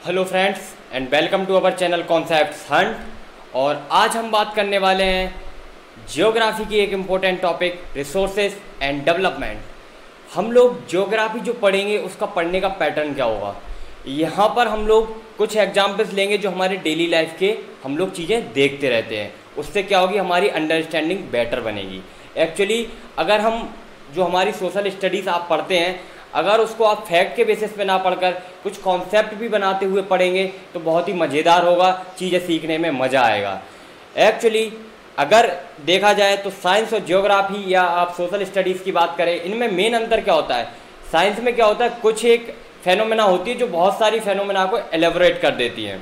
Hello friends and welcome to our channel concepts hunt. और आज हम बात करने वाले हैं जियोग्राफी की एक important topic resources and development. हम लोग जियोग्राफी जो पढ़ेंगे उसका पढ़ने का पैटर्न क्या होगा, यहाँ पर हम लोग कुछ एग्जाम्पल्स लेंगे जो हमारे डेली लाइफ के हम लोग चीज़ें देखते रहते हैं। उससे क्या होगी, हमारी अंडरस्टैंडिंग बेटर बनेगी। एक्चुअली अगर हम जो हमारी सोशल स्टडीज़ आप पढ़ते हैं, अगर उसको आप फैक्ट के बेसिस पे ना पढ़कर कुछ कॉन्सेप्ट भी बनाते हुए पढ़ेंगे तो बहुत ही मज़ेदार होगा, चीज़ें सीखने में मज़ा आएगा। एक्चुअली अगर देखा जाए तो साइंस और जियोग्राफी या आप सोशल स्टडीज़ की बात करें, इनमें मेन अंतर क्या होता है। साइंस में क्या होता है, कुछ एक फेनोमेना होती है जो बहुत सारी फेनोमेना को एलेबोरेट कर देती है,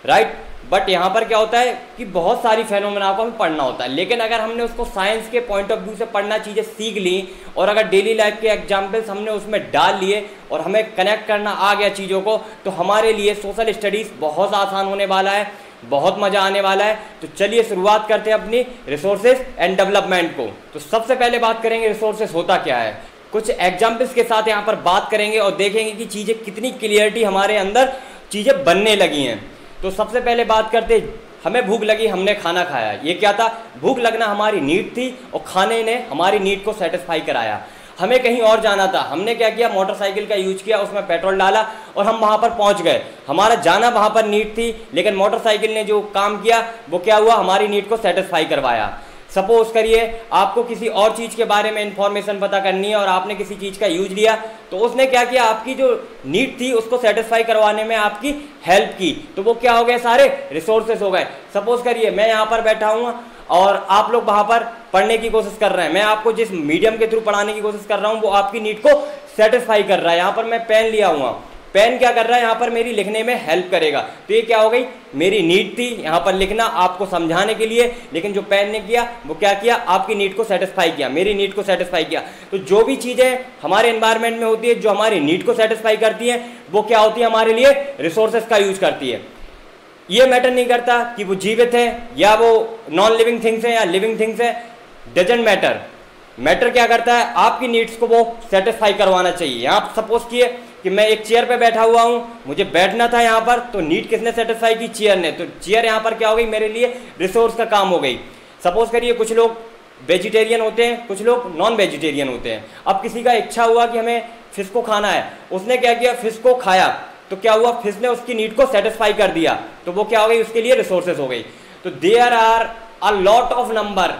राइट। बट यहाँ पर क्या होता है कि बहुत सारी फेनोमेना को हमें पढ़ना होता है। लेकिन अगर हमने उसको साइंस के पॉइंट ऑफ व्यू से पढ़ना, चीज़ें सीख ली और अगर डेली लाइफ के एग्जाम्पल्स हमने उसमें डाल लिए और हमें कनेक्ट करना आ गया चीज़ों को, तो हमारे लिए सोशल स्टडीज़ बहुत आसान होने वाला है, बहुत मज़ा आने वाला है। तो चलिए शुरुआत करते हैं अपनी रिसोर्सेज एंड डेवलपमेंट को। तो सबसे पहले बात करेंगे रिसोर्सेज होता क्या है। कुछ एग्जाम्पल्स के साथ यहाँ पर बात करेंगे और देखेंगे कि चीज़ें कितनी क्लियरिटी हमारे अंदर चीज़ें बनने लगी हैं। तो सबसे पहले बात करते, हमें भूख लगी, हमने खाना खाया। ये क्या था, भूख लगना हमारी नीड थी और खाने ने हमारी नीड को सेटिस्फाई कराया। हमें कहीं और जाना था, हमने क्या किया, मोटरसाइकिल का यूज किया, उसमें पेट्रोल डाला और हम वहाँ पर पहुँच गए। हमारा जाना वहाँ पर नीड थी, लेकिन मोटरसाइकिल ने जो काम किया वो क्या हुआ, हमारी नीड को सेटिस्फाई करवाया। सपोज करिए आपको किसी और चीज़ के बारे में इंफॉर्मेशन पता करनी है और आपने किसी चीज़ का यूज लिया, तो उसने क्या किया, आपकी जो नीड थी उसको सेटिस्फाई करवाने में आपकी हेल्प की। तो वो क्या हो गए, सारे रिसोर्सेज हो गए। सपोज करिए मैं यहाँ पर बैठा हूँ और आप लोग वहाँ पर पढ़ने की कोशिश कर रहे हैं, मैं आपको जिस मीडियम के थ्रू पढ़ाने की कोशिश कर रहा हूँ वो आपकी नीड को सेटिस्फाई कर रहा है। यहाँ पर मैं पेन लिया हुआ, पेन क्या कर रहा है, यहाँ पर मेरी लिखने में हेल्प करेगा। तो ये क्या हो गई, मेरी नीड थी यहाँ पर लिखना आपको समझाने के लिए, लेकिन जो पेन ने किया वो क्या किया, आपकी नीड को सेटिस्फाई किया, मेरी नीड को सेटिस्फाई किया। तो जो भी चीज़ें हमारे एनवायरनमेंट में होती है जो हमारी नीड को सेटिस्फाई करती हैं, वो क्या होती है, हमारे लिए रिसोर्सेज का यूज करती है। ये मैटर नहीं करता कि वो जीवित है या वो नॉन लिविंग थिंग्स है या लिविंग थिंग्स है, डजेंट मैटर। मैटर क्या करता है, आपकी नीड्स को वो सेटिस्फाई करवाना चाहिए। यहाँ सपोज किए कि मैं एक चेयर पे बैठा हुआ हूँ, मुझे बैठना था यहाँ पर, तो नीड किसने सेटिस्फाई की, चेयर ने। तो चेयर यहाँ पर क्या हो गई, मेरे लिए रिसोर्स का काम हो गई। सपोज करिए कुछ लोग वेजिटेरियन होते हैं, कुछ लोग नॉन वेजिटेरियन होते हैं। अब किसी का इच्छा हुआ कि हमें फिश को खाना है, उसने क्या किया, फिश को खाया, तो क्या हुआ, फिश ने उसकी नीड को सेटिस्फाई कर दिया, तो वो क्या हो गई, उसके लिए रिसोर्सेज हो गई। तो there are a lot of number,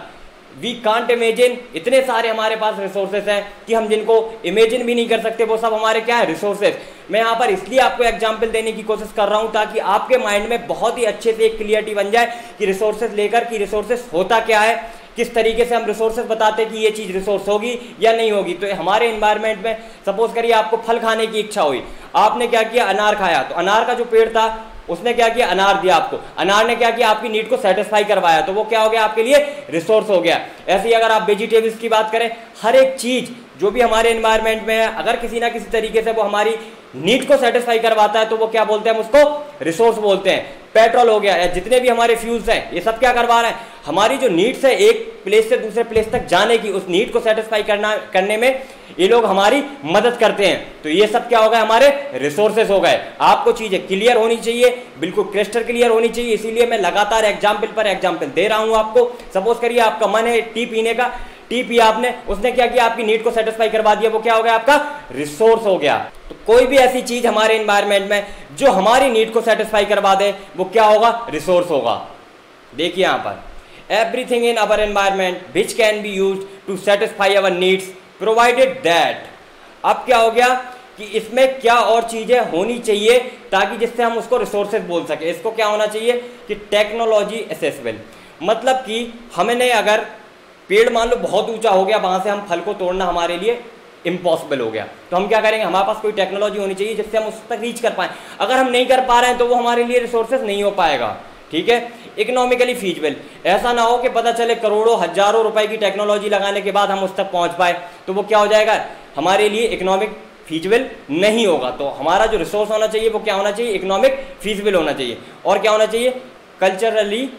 we can't imagine, इतने सारे हमारे पास रिसोर्सेज हैं कि हम जिनको इमेजिन भी नहीं कर सकते, वो सब हमारे क्या है, रिसोर्सेज। मैं यहाँ पर इसलिए आपको एग्जांपल देने की कोशिश कर रहा हूँ ताकि आपके माइंड में बहुत ही अच्छे से एक क्लियरिटी बन जाए कि रिसोर्सेज लेकर कि रिसोर्सेज होता क्या है, किस तरीके से हम रिसोर्सेज बताते हैं कि ये चीज़ रिसोर्स होगी या नहीं होगी। तो हमारे एनवायरनमेंट में सपोज करिए आपको फल खाने की इच्छा हुई, आपने क्या किया, अनार खाया, तो अनार का जो पेड़ था उसने क्या किया, अनार दिया आपको, अनार ने क्या किया, आपकी नीड को सेटिस्फाई करवाया, तो वो क्या हो गया, आपके लिए रिसोर्स हो गया। ऐसे ही अगर आप वेजिटेबल्स की बात करें, हर एक चीज़ जो भी हमारे एनवायरनमेंट में है, अगर किसी ना किसी तरीके से वो हमारी नीड को सेटिस्फाई करवाता है तो वो क्या बोलते हैं, हम उसको रिसोर्स बोलते हैं। पेट्रोल हो गया या जितने भी हमारे फ्यूल्स हैं, ये सब क्या करवा रहे हैं, हमारी जो नीड्स है एक प्लेस से दूसरे प्लेस तक जाने की, उस नीड को सेटिस्फाई करने में ये लोग हमारी मदद करते हैं। तो ये सब क्या हो गए, हमारे रिसोर्सेज हो गए। आपको चीज़ें क्लियर होनी चाहिए, बिल्कुल क्रिस्टल क्लियर होनी चाहिए, इसीलिए मैं लगातार एग्जाम्पल पर एग्जाम्पल दे रहा हूँ आपको। सपोज करिए आपका मन है टी पीने का, टी पिया आपने, उसने क्या किया, आपकी नीड को सेटिस्फाई करवा दिया, वो क्या हो गया, आपका रिसोर्स हो गया। तो कोई भी ऐसी चीज हमारे एनवायरनमेंट में जो हमारी नीड को सेटिस्फाई करवा दे, वो क्या होगा, रिसोर्स होगा। देखिए यहाँ पर everything in our environment which can be used to satisfy our needs provided that. अब क्या हो गया कि इसमें क्या और चीजें होनी चाहिए ताकि जिससे हम उसको रिसोर्सेज बोल सके। इसको क्या होना चाहिए कि टेक्नोलॉजी एसेसेबल, मतलब कि हमने अगर पेड़ मान लो बहुत ऊंचा हो गया, वहां से हम फल को तोड़ना हमारे लिए इम्पॉसिबल हो गया, तो हम क्या करेंगे, हमारे पास कोई टेक्नोलॉजी होनी चाहिए जिससे हम उस तक रीच कर पाएं। अगर हम नहीं कर पा रहे हैं तो वो हमारे लिए रिसोर्सेज नहीं हो पाएगा, ठीक है। इकोनॉमिकली फीजिबल, ऐसा ना हो कि पता चले करोड़ों हजारों रुपए की टेक्नोलॉजी लगाने के बाद हम उस तक पहुंच पाए, तो वो क्या हो जाएगा, हमारे लिए इकोनॉमिक फीजिबल नहीं होगा। तो हमारा जो रिसोर्स होना चाहिए वो क्या होना चाहिए, इकोनॉमिक फीजिबल होना चाहिए। और क्या होना चाहिए, कल्चरली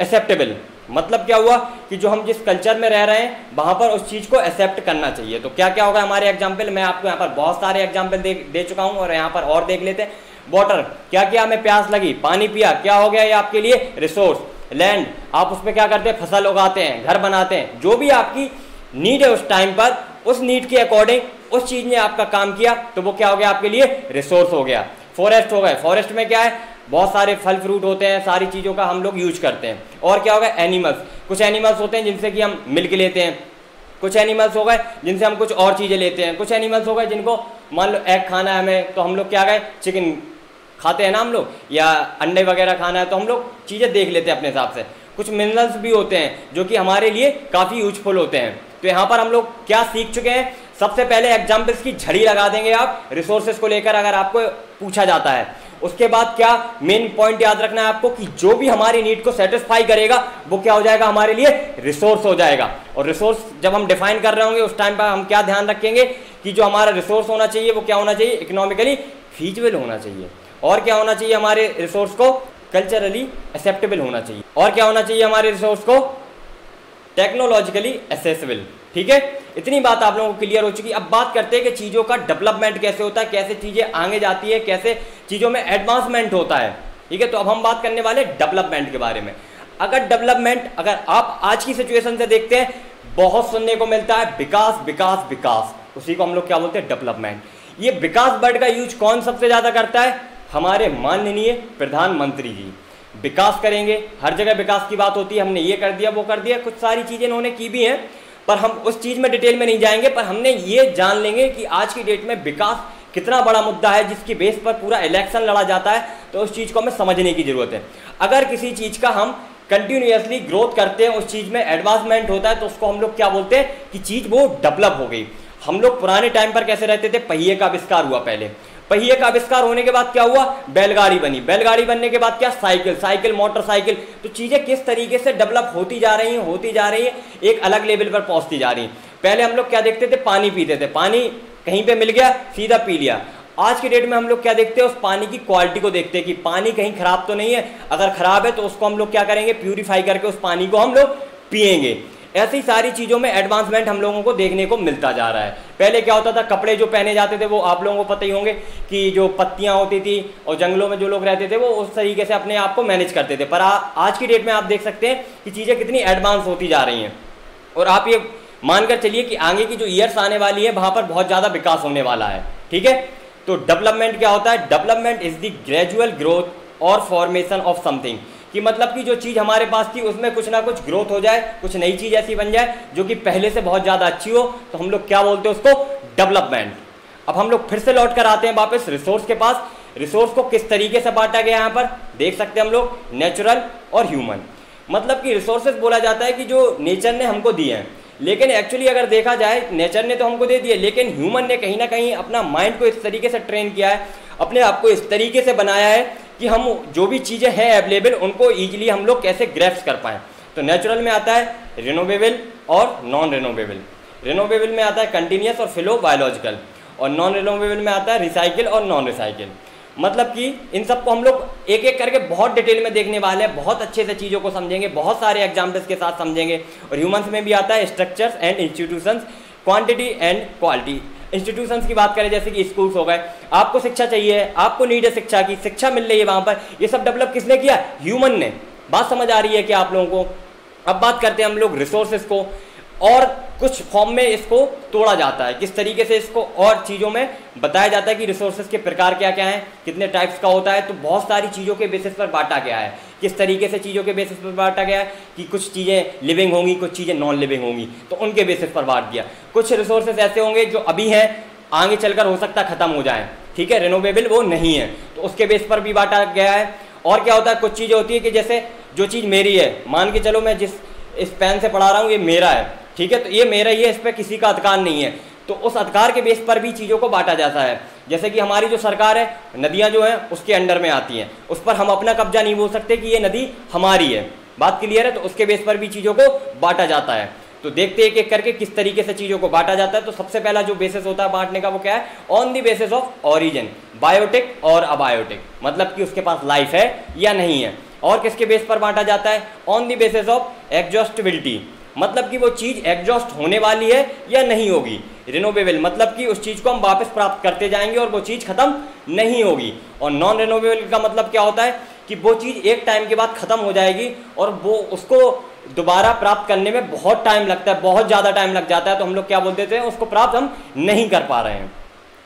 एक्सेप्टेबल, मतलब क्या हुआ कि जो हम जिस कल्चर में रह रहे हैं वहां पर उस चीज को एक्सेप्ट करना चाहिए। तो क्या क्या होगा हमारे एग्जाम्पल, मैं आपको यहाँ पर बहुत सारे एग्जाम्पल दे चुका हूँ और यहाँ पर और देख लेते हैं। वाटर, क्या किया, हमें प्यास लगी, पानी पिया, क्या हो गया ये आपके लिए रिसोर्स। लैंड, आप उस पर क्या करते हैं, फसल उगाते हैं, घर बनाते हैं, जो भी आपकी नीड है उस टाइम पर, उस नीड के अकॉर्डिंग उस चीज ने आपका काम किया, तो वो क्या हो गया आपके लिए रिसोर्स हो गया। फॉरेस्ट हो गए, फॉरेस्ट में क्या है, बहुत सारे फल फ्रूट होते हैं, सारी चीज़ों का हम लोग यूज करते हैं। और क्या होगा, एनिमल्स, कुछ एनिमल्स होते हैं जिनसे कि हम मिल्क लेते हैं, कुछ एनिमल्स हो गए जिनसे हम कुछ और चीज़ें लेते हैं, कुछ एनिमल्स हो गए जिनको मान लो एग खाना है हमें, तो हम लोग क्या गए, चिकन खाते हैं ना हम लोग, या अंडे वगैरह खाना है तो हम लोग चीज़ें देख लेते हैं अपने हिसाब से। कुछ मिनरल्स भी होते हैं जो कि हमारे लिए काफ़ी यूजफुल होते हैं। तो यहाँ पर हम लोग क्या सीख चुके हैं, सबसे पहले एग्जाम्पल्स की झड़ी लगा देंगे आप रिसोर्सेज को लेकर, अगर आपको पूछा जाता है। उसके बाद क्या मेन पॉइंट याद रखना है आपको, कि जो भी हमारी नीड को सेटिस्फाई करेगा वो क्या हो जाएगा, हमारे लिए रिसोर्स हो जाएगा। और रिसोर्स जब हम डिफाइन कर रहे होंगे उस टाइम पर हम क्या ध्यान रखेंगे कि जो हमारा रिसोर्स होना चाहिए वो क्या होना चाहिए, इकोनॉमिकली फीजिबल होना चाहिए। और क्या होना चाहिए, हमारे रिसोर्स को कल्चरली एक्सेप्टेबल होना चाहिए। और क्या होना चाहिए, हमारे रिसोर्स को टेक्नोलॉजिकली एसेसिबल। ठीक है, इतनी बात आप लोगों को क्लियर हो चुकी। अब बात करते हैं कि चीज़ों का डेवलपमेंट कैसे होता है, कैसे चीज़ें आगे जाती है, कैसे चीज़ों में एडवांसमेंट होता है। ठीक है, तो अब हम बात करने वाले डेवलपमेंट के बारे में। अगर डेवलपमेंट, अगर आप आज की सिचुएशन से देखते हैं, बहुत सुनने को मिलता है विकास विकास विकास, उसी को हम लोग क्या बोलते हैं, डेवलपमेंट। ये विकास वर्ड का यूज कौन सबसे ज़्यादा करता है, हमारे माननीय प्रधानमंत्री जी। विकास करेंगे, हर जगह विकास की बात होती है, हमने ये कर दिया वो कर दिया, कुछ सारी चीज़ें इन्होंने की भी हैं, पर हम उस चीज़ में डिटेल में नहीं जाएंगे। पर हमने ये जान लेंगे कि आज की डेट में विकास कितना बड़ा मुद्दा है, जिसकी बेस पर पूरा इलेक्शन लड़ा जाता है। तो उस चीज़ को हमें समझने की ज़रूरत है। अगर किसी चीज़ का हम कंटिन्यूसली ग्रोथ करते हैं, उस चीज़ में एडवांसमेंट होता है, तो उसको हम लोग क्या बोलते हैं कि चीज़ वो डेवलप हो गई। हम लोग पुराने टाइम पर कैसे रहते थे, पहिए का आविष्कार हुआ पहले, पहिए का आविष्कार होने के बाद क्या हुआ, बैलगाड़ी बनी, बैलगाड़ी बनने के बाद क्या, साइकिल, साइकिल मोटरसाइकिल। तो चीज़ें किस तरीके से डेवलप होती जा रही हैं, एक अलग लेवल पर पहुंचती जा रही हैं। पहले हम लोग क्या देखते थे, पानी पीते थे, पानी कहीं पे मिल गया सीधा पी लिया। आज की डेट में हम लोग क्या देखते हैं, उस पानी की क्वालिटी को देखते हैं कि पानी कहीं खराब तो नहीं है, अगर खराब है तो उसको हम लोग क्या करेंगे, प्यूरिफाई करके उस पानी को हम लोग पिएंगे। ऐसी सारी चीज़ों में एडवांसमेंट हम लोगों को देखने को मिलता जा रहा है। पहले क्या होता था, कपड़े जो पहने जाते थे वो आप लोगों को पता ही होंगे कि जो पत्तियां होती थी और जंगलों में जो लोग रहते थे वो उस तरीके से अपने आप को मैनेज करते थे। पर आज की डेट में आप देख सकते हैं कि चीज़ें कितनी एडवांस होती जा रही हैं। और आप ये मानकर चलिए कि आगे की जो ईयर्स आने वाली है वहाँ पर बहुत ज़्यादा विकास होने वाला है। ठीक है, तो डेवलपमेंट क्या होता है, development is the gradual growth और फॉर्मेशन ऑफ समथिंग, कि मतलब कि जो चीज़ हमारे पास थी उसमें कुछ ना कुछ ग्रोथ हो जाए, कुछ नई चीज़ ऐसी बन जाए जो कि पहले से बहुत ज़्यादा अच्छी हो, तो हम लोग क्या बोलते हैं उसको, डेवलपमेंट। अब हम लोग फिर से लौट कर आते हैं वापस रिसोर्स के पास। रिसोर्स को किस तरीके से बांटा गया यहाँ पर देख सकते हैं हम लोग, नेचुरल और ह्यूमन। मतलब कि रिसोर्सेज बोला जाता है कि जो नेचर ने हमको दिए हैं, लेकिन एक्चुअली अगर देखा जाए नेचर ने तो हमको दे दिए, लेकिन ह्यूमन ने कहीं ना कहीं अपना माइंड को इस तरीके से ट्रेन किया है, अपने आप को इस तरीके से बनाया है कि हम जो भी चीज़ें हैं अवेलेबल उनको ईजिली हम लोग कैसे ग्रैस्प कर पाएँ। तो नेचुरल में आता है रिनोवेबल और नॉन रिनोवेबल। रिनोवेबल में आता है कंटिन्यूस और फिलो बायोलॉजिकल, और नॉन रिनोवेबल में आता है रिसाइकिल और नॉन रिसाइकिल। मतलब कि इन सबको हम लोग एक एक करके बहुत डिटेल में देखने वाले हैं, बहुत अच्छे से चीज़ों को समझेंगे, बहुत सारे एग्जाम्पल्स के साथ समझेंगे। और ह्यूमंस में भी आता है structures and institutions, quantity and quality. Institutions की बात करें जैसे कि स्कूल्स हो गए, आपको शिक्षा चाहिए, आपको नीड है शिक्षा की, शिक्षा मिल रही है वहाँ पर, ये सब डेवलप किसने किया, ह्यूमन ने। बात समझ आ रही है कि आप लोगों को। अब बात करते हैं हम लोग रिसोर्सेज को, और कुछ फॉर्म में इसको तोड़ा जाता है, किस तरीके से इसको और चीज़ों में बताया जाता है कि रिसोर्सेज के प्रकार क्या क्या हैं, कितने टाइप्स का होता है। तो बहुत सारी चीज़ों के बेसिस पर बांटा गया है, किस तरीके से चीज़ों के बेसिस पर बांटा गया है कि कुछ चीज़ें लिविंग होंगी, कुछ चीज़ें नॉन लिविंग होंगी, तो उनके बेसिस पर बांट दिया। कुछ रिसोर्सेज ऐसे होंगे जो अभी हैं, आगे चलकर हो सकता है ख़त्म हो जाए, ठीक है, रिनोवेबल वो नहीं है, तो उसके बेस पर भी बांटा गया है। और क्या होता है, कुछ चीज़ें होती है कि जैसे जो चीज़ मेरी है, मान के चलो मैं जिस इस पेन से पढ़ा रहा हूँ ये मेरा है, ठीक है, तो ये मेरा ही है, इस पर किसी का अधिकार नहीं है, तो उस अधिकार के बेस पर भी चीज़ों को बांटा जाता है। जैसे कि हमारी जो सरकार है, नदियाँ जो हैं उसके अंडर में आती हैं, उस पर हम अपना कब्जा नहीं बोल सकते कि ये नदी हमारी है, बात क्लियर है। तो उसके बेस पर भी चीज़ों को बांटा जाता है। तो देखते एक एक करके किस तरीके से चीज़ों को बांटा जाता है। तो सबसे पहला जो बेसिस होता है बांटने का वो क्या है, on the basis of origin, biotic और अबायोटिक, मतलब कि उसके पास लाइफ है या नहीं है। और किसके बेस पर बांटा जाता है, on the basis of exhaustibility, मतलब कि वो चीज़ एग्जॉस्ट होने वाली है या नहीं होगी, रिनोवेबल मतलब कि उस चीज़ को हम वापस प्राप्त करते जाएंगे और वो चीज़ खत्म नहीं होगी। और नॉन रिनोवेबल का मतलब क्या होता है कि वो चीज़ एक टाइम के बाद खत्म हो जाएगी और वो उसको दोबारा प्राप्त करने में बहुत टाइम लगता है, बहुत ज़्यादा टाइम लग जाता है, तो हम लोग क्या बोल देते हैं, उसको प्राप्त हम नहीं कर पा रहे हैं।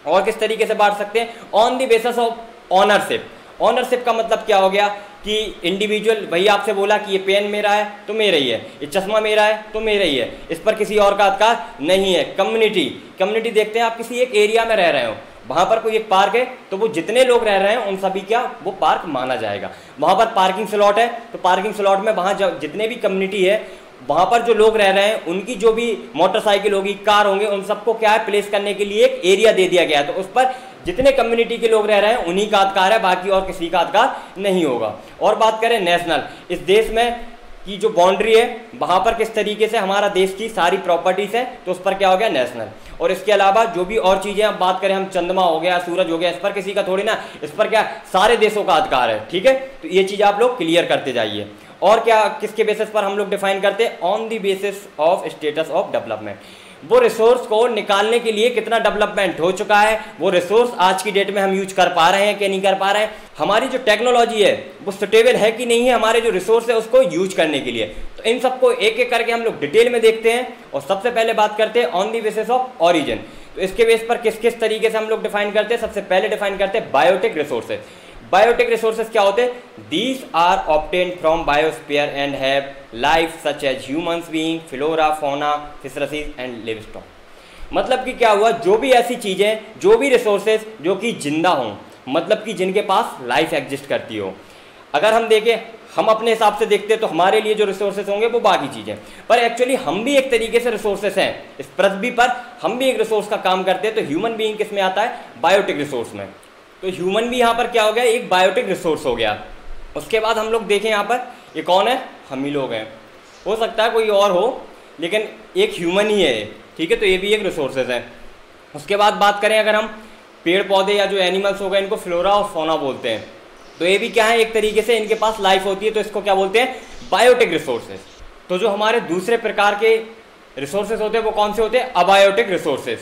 और किस तरीके से बांट सकते हैं, on the basis of ownership. Ownership का मतलब क्या हो गया कि इंडिविजुअल, वही आपसे बोला कि ये पेन मेरा है तो मेरा ही है, ये चश्मा मेरा है तो मेरा ही है, इस पर किसी और का अधिकार नहीं है। कम्युनिटी देखते हैं, आप किसी एक एरिया में रह रहे हो, वहाँ पर कोई एक पार्क है तो वो जितने लोग रह रहे हैं उन सभी क्या वो पार्क माना जाएगा। वहाँ पर पार्किंग स्लॉट है तो पार्किंग स्लॉट में वहाँ जितने भी कम्युनिटी है, वहाँ पर जो लोग रह रहे हैं, उनकी जो भी मोटरसाइकिल होगी, कार होंगे, उन सबको क्या है प्लेस करने के लिए एक एरिया दे दिया गया है। तो उस पर जितने कम्युनिटी के लोग रह रहे हैं उन्हीं का अधिकार है, बाकी और किसी का अधिकार नहीं होगा। और बात करें नेशनल, इस देश में की जो बाउंड्री है वहाँ पर किस तरीके से हमारा देश की सारी प्रॉपर्टीज है, तो उस पर क्या हो गया नेशनल। और इसके अलावा जो भी और चीज़ें हम बात करें, हम चंद्रमा हो गया, सूरज हो गया, इस पर किसी का थोड़ी ना, इस पर क्या सारे देशों का अधिकार है। ठीक है, तो ये चीज़ आप लोग क्लियर करते जाइए। और क्या किसके बेसिस पर हम लोग डिफाइन करते हैं, on the basis of status of development. वो रिसोर्स को निकालने के लिए कितना डेवलपमेंट हो चुका है, वो रिसोर्स आज की डेट में हम यूज कर पा रहे हैं कि नहीं कर पा रहे हैं, हमारी जो टेक्नोलॉजी है वो सुटेबल है कि नहीं है हमारे जो रिसोर्स है उसको यूज करने के लिए। तो इन सबको एक एक करके हम लोग डिटेल में देखते हैं। और सबसे पहले बात करते हैं on the basis of origin. तो इसके बेस पर किस किस तरीके से हम लोग डिफाइन करते हैं, सबसे पहले डिफाइन करते हैं बायोटिक रिसोर्सेज। बायोटिक रिसोर्सेज क्या होते हैं, these are obtained from biosphere and have life such as humans being, flora, fauna, fisheries and livestock. मतलब कि क्या हुआ, जो भी ऐसी चीज़ें, जो भी रिसोर्सेज जो कि जिंदा हों, मतलब कि जिनके पास लाइफ एग्जिस्ट करती हो। अगर हम देखें, हम अपने हिसाब से देखते हैं तो हमारे लिए जो रिसोर्सेज होंगे वो बाकी चीज़ें, पर एक्चुअली हम भी एक तरीके से रिसोर्सेज हैं। इस पृथ्वी पर हम भी एक रिसोर्स का काम करते हैं। तो ह्यूमन बीइंग किस में आता है, बायोटिक रिसोर्स में। तो ह्यूमन भी यहाँ पर क्या हो गया, एक बायोटिक रिसोर्स हो गया। उसके बाद हम लोग देखें यहाँ पर ये कौन है, हम ही लोग हैं, हो सकता है कोई और हो लेकिन एक ह्यूमन ही है। ठीक है, तो ये भी एक रिसोर्सेज है। उसके बाद बात करें अगर हम पेड़ पौधे या जो एनिमल्स हो गए, इनको फ्लोरा और फौना बोलते हैं। तो ये भी क्या है, एक तरीके से इनके पास लाइफ होती है, तो इसको क्या बोलते हैं, बायोटिक रिसोर्सेज। तो जो हमारे दूसरे प्रकार के रिसोर्सेज होते हैं वो कौन से होते हैं, abiotic resources.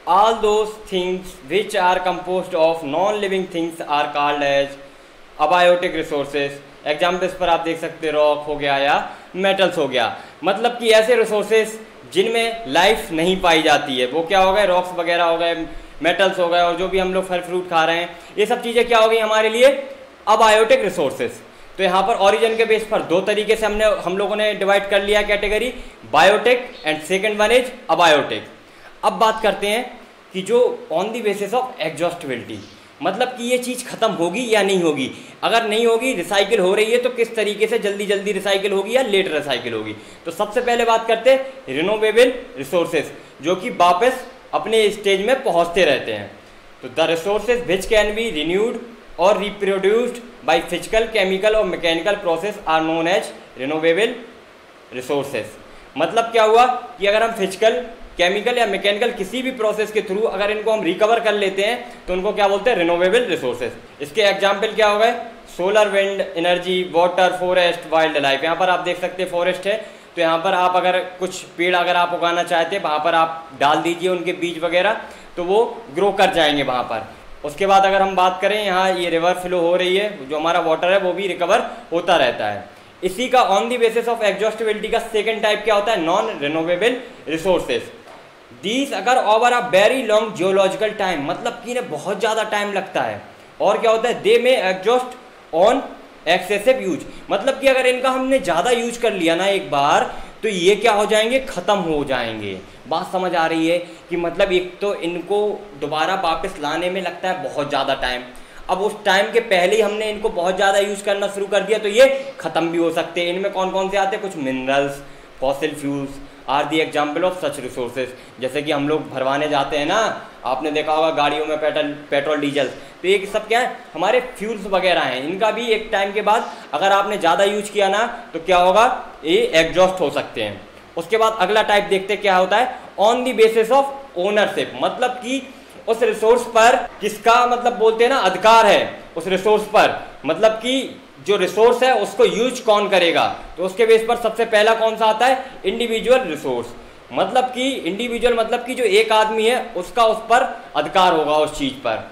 All those things which are composed of non-living things are called as abiotic resources। Examples पर आप देख सकते हैं, रॉक हो गया या मेटल्स हो गया। मतलब कि ऐसे रिसोर्सेज जिनमें लाइफ नहीं पाई जाती है, वो क्या हो गए, रॉक्स वगैरह हो गए, मेटल्स हो गए, और जो भी हम लोग फल फ्रूट खा रहे हैं, ये सब चीज़ें क्या हो गई हमारे लिए, अबायोटिक रिसोर्सेज। तो यहाँ पर ओरिजिन के बेस पर दो तरीके से हम लोगों ने डिवाइड कर लिया category, biotic and second one is abiotic. अब बात करते हैं कि जो on the basis of exhaustibility, मतलब कि ये चीज़ खत्म होगी या नहीं होगी। अगर नहीं होगी, रिसाइकिल हो रही है, तो किस तरीके से जल्दी जल्दी रिसाइकिल होगी या लेट रिसाइकिल होगी। तो सबसे पहले बात करते हैं रिनोवेबल रिसोर्सेज, जो कि वापस अपने स्टेज में पहुंचते रहते हैं। तो the resources which can be renewed और रिप्रोड्यूस्ड बाय फिजिकल, केमिकल और mechanical process are known as renewable resources. मतलब क्या हुआ कि अगर हम फिजिकल, केमिकल या मैकेनिकल किसी भी प्रोसेस के थ्रू अगर इनको हम रिकवर कर लेते हैं तो उनको क्या बोलते हैं, रिनोवेबल रिसोर्सेज। इसके एग्जाम्पल क्या हो गए, solar, wind energy, water, forest, wild life. यहाँ पर आप देख सकते हैं फॉरेस्ट है, तो यहाँ पर आप अगर कुछ पेड़ अगर आप उगाना चाहते हैं, वहाँ पर आप डाल दीजिए उनके बीज वगैरह, तो वो ग्रो कर जाएंगे वहाँ पर। उसके बाद अगर हम बात करें, यहाँ ये रिवर फ्लो हो रही है, जो हमारा वाटर है वो भी रिकवर होता रहता है। इसी का on the basis of exhaustibility का सेकेंड टाइप क्या होता है, नॉन रिनोवेबल रिसोर्सेज। दीज अगर over a very long geological time, मतलब कि इन्हें बहुत ज़्यादा टाइम लगता है। और क्या होता है, दे में एग्जॉस्ट ऑन एक्सेसिव यूज, मतलब कि अगर इनका हमने ज़्यादा यूज कर लिया ना एक बार, तो ये क्या हो जाएंगे, ख़त्म हो जाएंगे। बात समझ आ रही है कि मतलब एक तो इनको दोबारा वापस लाने में लगता है बहुत ज़्यादा टाइम। अब उस टाइम के पहले ही हमने इनको बहुत ज़्यादा यूज करना शुरू कर दिया तो ये ख़त्म भी हो सकते हैं। इनमें कौन कौन से आते हैं, कुछ minerals, fossil fuels are the example of such resources. जैसे कि हम लोग भरवाने जाते हैं ना, आपने देखा होगा गाड़ियों में पेट्रोल डीजल, तो ये सब क्या है, हमारे फ्यूल्स वगैरह हैं। इनका भी एक टाइम के बाद अगर आपने ज़्यादा यूज किया ना तो क्या होगा, ये एग्जॉस्ट हो सकते हैं। उसके बाद अगला टाइप देखते क्या होता है, on the basis of ownership, मतलब कि उस रिसोर्स पर किसका, मतलब बोलते हैं ना, अधिकार है उस रिसोर्स पर, मतलब कि जो रिसोर्स है उसको यूज कौन करेगा। तो उसके बेस पर सबसे पहला कौन सा आता है, इंडिविजुअल रिसोर्स, मतलब कि इंडिविजुअल मतलब कि जो एक आदमी है उसका उस पर अधिकार होगा उस चीज पर।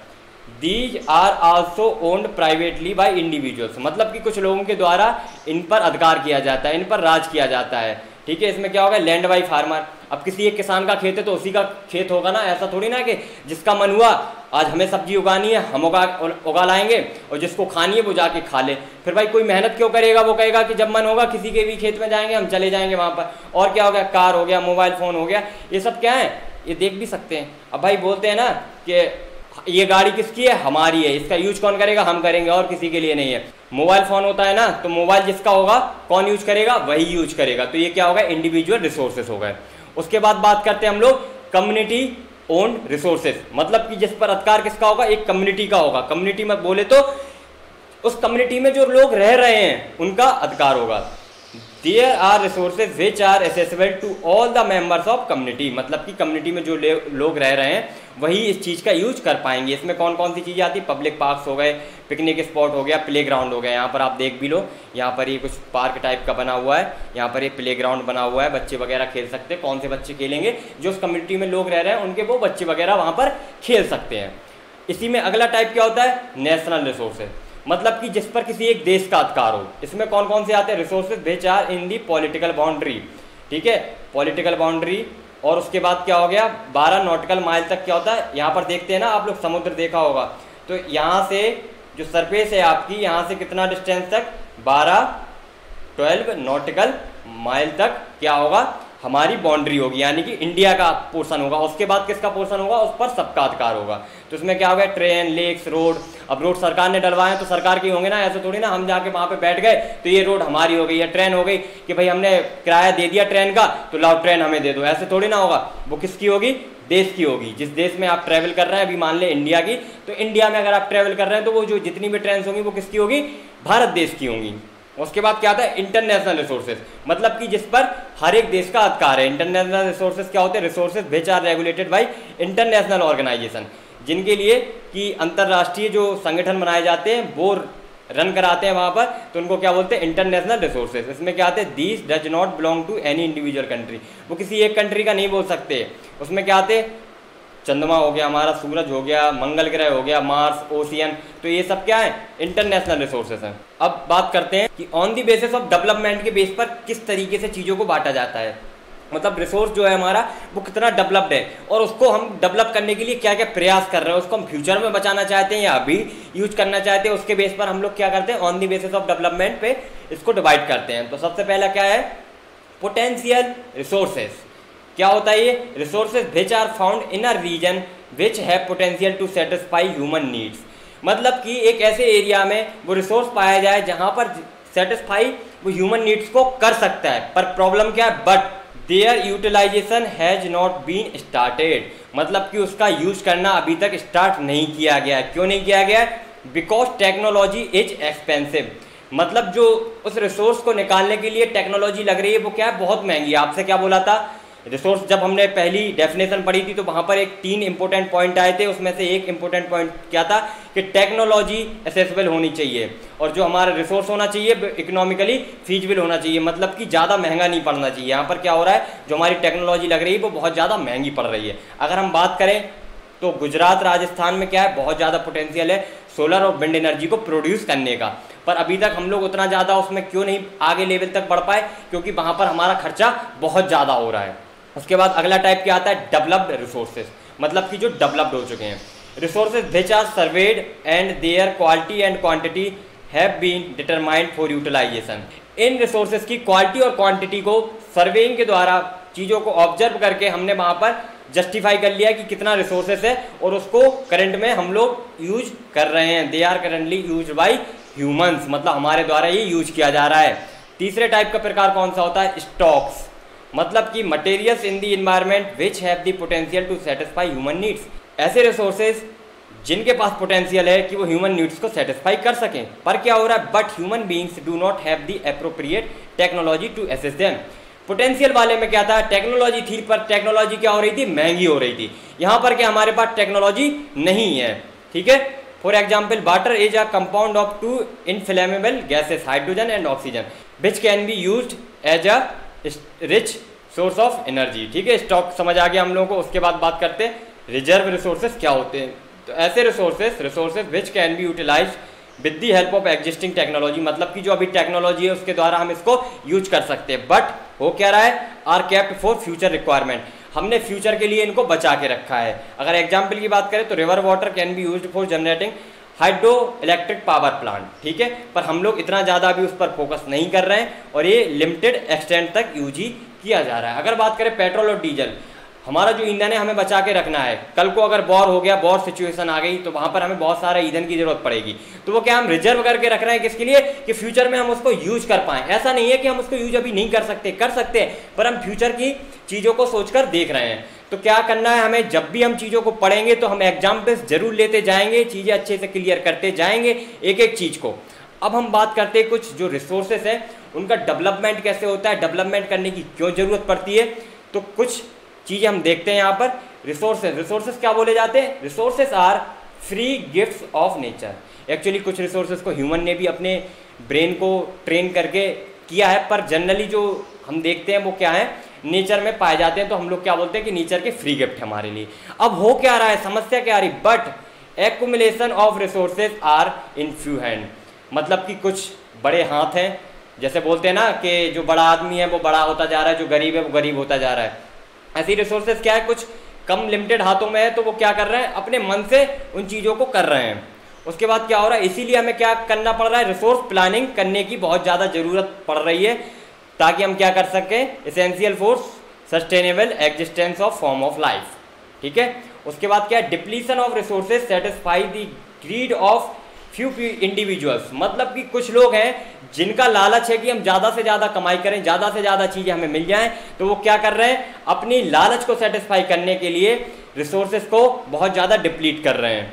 These are also owned privately by individuals, मतलब कि कुछ लोगों के द्वारा इन पर अधिकार किया जाता है, इन पर राज किया जाता है। ठीक है, इसमें क्या होगा, लैंड बाय फार्मर। अब किसी एक किसान का खेत है तो उसी का खेत होगा ना, ऐसा थोड़ी ना कि जिसका मन हुआ आज हमें सब्जी उगानी है हम उगा लाएंगे और जिसको खानी है वो जाके खा ले। फिर भाई कोई मेहनत क्यों करेगा, वो कहेगा कि जब मन होगा किसी के भी खेत में जाएंगे हम चले जाएंगे वहां पर। और क्या हो गया, कार हो गया, मोबाइल फोन हो गया, ये सब क्या है, ये देख भी सकते हैं। अब भाई बोलते हैं ना कि ये गाड़ी किसकी है, हमारी है, इसका यूज कौन करेगा, हम करेंगे और किसी के लिए नहीं है। मोबाइल फोन होता है ना, तो मोबाइल जिसका होगा कौन यूज करेगा, वही यूज करेगा। तो ये क्या होगा, इंडिविजुअल रिसोर्सेस हो गए। उसके बाद बात करते हैं हम लोग कम्युनिटी ओन्ड रिसोर्सेस, मतलब कि जिस पर अधिकार किसका होगा, एक कम्युनिटी का होगा। कम्युनिटी में बोले तो उस कम्युनिटी में जो लोग रह रहे हैं उनका अधिकार होगा। There are resources which are accessible to all the members of community, मतलब कि कम्युनिटी में जो लोग रह रहे हैं वही इस चीज़ का यूज कर पाएंगे। इसमें कौन कौन सी चीज़ें आती, पब्लिक पार्क्स हो गए, पिकनिक स्पॉट हो गया, प्ले ग्राउंड हो गया। यहाँ पर आप देख भी लो, यहाँ पर ये कुछ पार्क टाइप का बना हुआ है, यहाँ पर ये प्ले ग्राउंड बना हुआ है, बच्चे वगैरह खेल सकते हैं। कौन से बच्चे खेलेंगे, जो उस कम्युनिटी में लोग रह रहे हैं उनके वो बच्चे वगैरह वहाँ पर खेल सकते हैं। इसी में अगला टाइप क्या होता है, नेशनल रिसोर्सेज, मतलब कि जिस पर किसी एक देश का अधिकार हो। इसमें कौन कौन से आते हैं, resources which are in the political boundary. ठीक है, पॉलिटिकल बाउंड्री। और उसके बाद क्या हो गया, 12 नॉटिकल माइल तक क्या होता है, यहाँ पर देखते हैं ना आप लोग, समुद्र देखा होगा, तो यहाँ से जो सरफेस है आपकी, यहाँ से कितना डिस्टेंस तक, 12 नॉटिकल माइल तक क्या होगा, हमारी बाउंड्री होगी, यानी कि इंडिया का पोर्शन होगा। उसके बाद किसका पोर्शन होगा, उस पर सबका अधिकार होगा। तो इसमें क्या होगा, ट्रेन, लेक्स, रोड। अब रोड सरकार ने डलवाए तो सरकार के होंगे ना, ऐसे थोड़ी ना हम जाके वहां पे बैठ गए तो ये रोड हमारी हो गई, या ट्रेन हो गई कि भाई हमने किराया दे दिया ट्रेन का तो लाओ ट्रेन हमें दे दो, ऐसे थोड़ी ना होगा। वो किसकी होगी, देश की होगी। जिस देश में आप ट्रैवल कर रहे हैं, अभी मान ले इंडिया की, तो इंडिया में अगर आप ट्रैवल कर रहे हैं तो वो जो जितनी भी ट्रेन होंगी वो किसकी होगी, भारत देश की होंगी। उसके बाद क्या आता है, इंटरनेशनल रिसोर्सेज, मतलब कि जिस पर हर एक देश का अधिकार है। इंटरनेशनल रिसोर्सेज क्या होते हैं, resources which are regulated by international organisation, जिनके लिए कि अंतरराष्ट्रीय जो संगठन बनाए जाते हैं वो रन कराते हैं वहाँ पर, तो उनको क्या बोलते हैं, इंटरनेशनल रिसोर्सेज। इसमें क्या आते हैं, these does not belong to any individual country, वो किसी एक कंट्री का नहीं बोल सकते। उसमें क्या आते हैं, चंद्रमा हो गया हमारा, सूरज हो गया, मंगल ग्रह हो गया, मार्स, ओशियन, तो ये सब क्या है, इंटरनेशनल रिसोर्सेज हैं। अब बात करते हैं कि on the basis of development के बेस पर किस तरीके से चीज़ों को बांटा जाता है, मतलब रिसोर्स जो है हमारा वो कितना डेवलप्ड है और उसको हम डेवलप करने के लिए क्या क्या प्रयास कर रहे हैं, उसको हम फ्यूचर में बचाना चाहते हैं या अभी यूज करना चाहते हैं, उसके बेस पर हम लोग क्या करते हैं, on the basis of development पे इसको डिवाइड करते हैं। तो सबसे पहला क्या है, पोटेंशियल रिसोर्सेज। क्या होता है ये, resources which are found in a region which have potential to satisfy human needs, मतलब कि एक ऐसे एरिया में वो रिसोर्स पाया जाए जहां पर सेटिस्फाई वो ह्यूमन नीड्स को कर सकता है। पर प्रॉब्लम क्या है, but their utilisation has not been started, मतलब कि उसका यूज करना अभी तक स्टार्ट नहीं किया गया। क्यों नहीं किया गया, बिकॉज टेक्नोलॉजी इज एक्सपेंसिव, मतलब जो उस रिसोर्स को निकालने के लिए टेक्नोलॉजी लग रही है वो क्या है, बहुत महंगी है। आपसे क्या बोला था, रिसोर्स जब हमने पहली डेफिनेशन पढ़ी थी तो वहां पर एक 3 इंपॉर्टेंट पॉइंट आए थे, उसमें से एक इंपॉर्टेंट पॉइंट क्या था कि टेक्नोलॉजी एसेसिबल होनी चाहिए और जो हमारा रिसोर्स होना चाहिए इकोनॉमिकली फीजिबल होना चाहिए, मतलब कि ज़्यादा महंगा नहीं पड़ना चाहिए। यहाँ पर क्या हो रहा है, जो हमारी टेक्नोलॉजी लग रही है वो बहुत ज़्यादा महंगी पड़ रही है। अगर हम बात करें तो गुजरात, राजस्थान में क्या है, बहुत ज़्यादा पोटेंशियल है सोलर और विंड एनर्जी को प्रोड्यूस करने का, पर अभी तक हम लोग उतना ज़्यादा उसमें क्यों नहीं आगे लेवल तक बढ़ पाए, क्योंकि वहाँ पर हमारा खर्चा बहुत ज़्यादा हो रहा है। उसके बाद अगला टाइप क्या आता है, डेवलप्ड रिसोर्सेज, मतलब कि जो डेवलप्ड हो चुके हैं। Resources which are surveyed and their quality and quantity have been determined for utilisation, इन रिसोर्सेज की क्वालिटी और क्वांटिटी को सर्वेइंग के द्वारा चीज़ों को ऑब्जर्व करके हमने वहाँ पर जस्टिफाई कर लिया कि कितना रिसोर्सेज है और उसको करंट में हम लोग यूज कर रहे हैं। They are currently use by humans, मतलब हमारे द्वारा ये यूज किया जा रहा है। तीसरे टाइप का प्रकार कौन सा होता है, स्टॉक्स, मतलब कि materials in the environment which have the potential to satisfy human needs, ऐसे रिसोर्सेज जिनके पास पोटेंशियल है कि वो ह्यूमन नीड्स को सेटिस्फाई कर सकें। पर क्या हो रहा है, but human beings do not have the appropriate technology to access them. Potential वाले में क्या था, टेक्नोलॉजी थी पर टेक्नोलॉजी क्या हो रही थी, महंगी हो रही थी। यहाँ पर क्या हमारे पास टेक्नोलॉजी नहीं है, ठीक है। For example water is a compound of 2 inflammable gases, hydrogen and oxygen, which can be used as a rich source of energy. ठीक है, स्टॉक समझ आ गया हम लोगों को। उसके बाद बात करते हैं रिजर्व रिसोर्सेज क्या होते हैं। तो ऐसे resources which can be utilise with the help of existing technology, मतलब कि जो अभी टेक्नोलॉजी है उसके द्वारा हम इसको यूज कर सकते हैं, बट हो क्या रहा है, are kept for future requirement, हमने फ्यूचर के लिए इनको बचा के रखा है। अगर एग्जाम्पल की बात करें तो river water can be used for generating hydro electric power plant. ठीक है, पर हम लोग इतना ज़्यादा अभी उस पर फोकस नहीं कर रहे हैं और ये लिमिटेड एक्सटेंट तक यूज ही किया जा रहा है। अगर बात करें पेट्रोल और डीजल, हमारा जो ईंधन है हमें बचा के रखना है, कल को अगर वॉर हो गया, वॉर सिचुएशन आ गई तो वहां पर हमें बहुत सारा ईंधन की जरूरत पड़ेगी, तो वो क्या हम रिजर्व करके रख रहे हैं, किसके लिए, कि फ्यूचर में हम उसको यूज कर पाएं। ऐसा नहीं है कि हम उसको यूज अभी नहीं कर सकते, कर सकते हैं, पर हम फ्यूचर की चीज़ों को सोचकर देख रहे हैं। तो क्या करना है हमें, जब भी हम चीज़ों को पढ़ेंगे तो हम एग्जाम्पल्स जरूर लेते जाएंगे, चीज़ें अच्छे से क्लियर करते जाएंगे एक एक चीज़ को। अब हम बात करते हैं कुछ जो रिसोर्सेस है उनका डेवलपमेंट कैसे होता है, डेवलपमेंट करने की क्यों जरूरत पड़ती है। तो कुछ चीज़ें हम देखते हैं यहाँ पर। रिसोर्सेज क्या बोले जाते हैं, resources are free gifts of nature. Actually कुछ रिसोर्सेज को ह्यूमन ने भी अपने ब्रेन को ट्रेन करके किया है, पर जनरली जो हम देखते हैं वो क्या है, नेचर में पाए जाते हैं, तो हम लोग क्या बोलते हैं कि नेचर के फ्री गिफ्ट हमारे लिए। अब हो क्या रहा है, समस्या क्या आ रही, but accumulation of resources are in few hand, मतलब कि कुछ बड़े हाथ हैं, जैसे बोलते हैं ना कि जो बड़ा आदमी है वो बड़ा होता जा रहा है, जो गरीब है वो गरीब होता जा रहा है। ऐसी रिसोर्सेज क्या है, कुछ कम लिमिटेड हाथों में है, तो वो क्या कर रहे हैं, अपने मन से उन चीज़ों को कर रहे हैं। उसके बाद क्या हो रहा है, इसीलिए हमें क्या करना पड़ रहा है, रिसोर्स प्लानिंग करने की बहुत ज़्यादा ज़रूरत पड़ रही है, ताकि हम क्या कर सकें, essential for sustainable existence of form of life. ठीक है, उसके बाद क्या है, depletion of resources satisfy the greed of few individuals, मतलब कि कुछ लोग हैं जिनका लालच है कि हम ज़्यादा से ज़्यादा कमाई करें, ज़्यादा से ज़्यादा चीज़ें हमें मिल जाएं, तो वो क्या कर रहे हैं, अपनी लालच को सेटिस्फाई करने के लिए रिसोर्सेज को बहुत ज़्यादा डिप्लीट कर रहे हैं।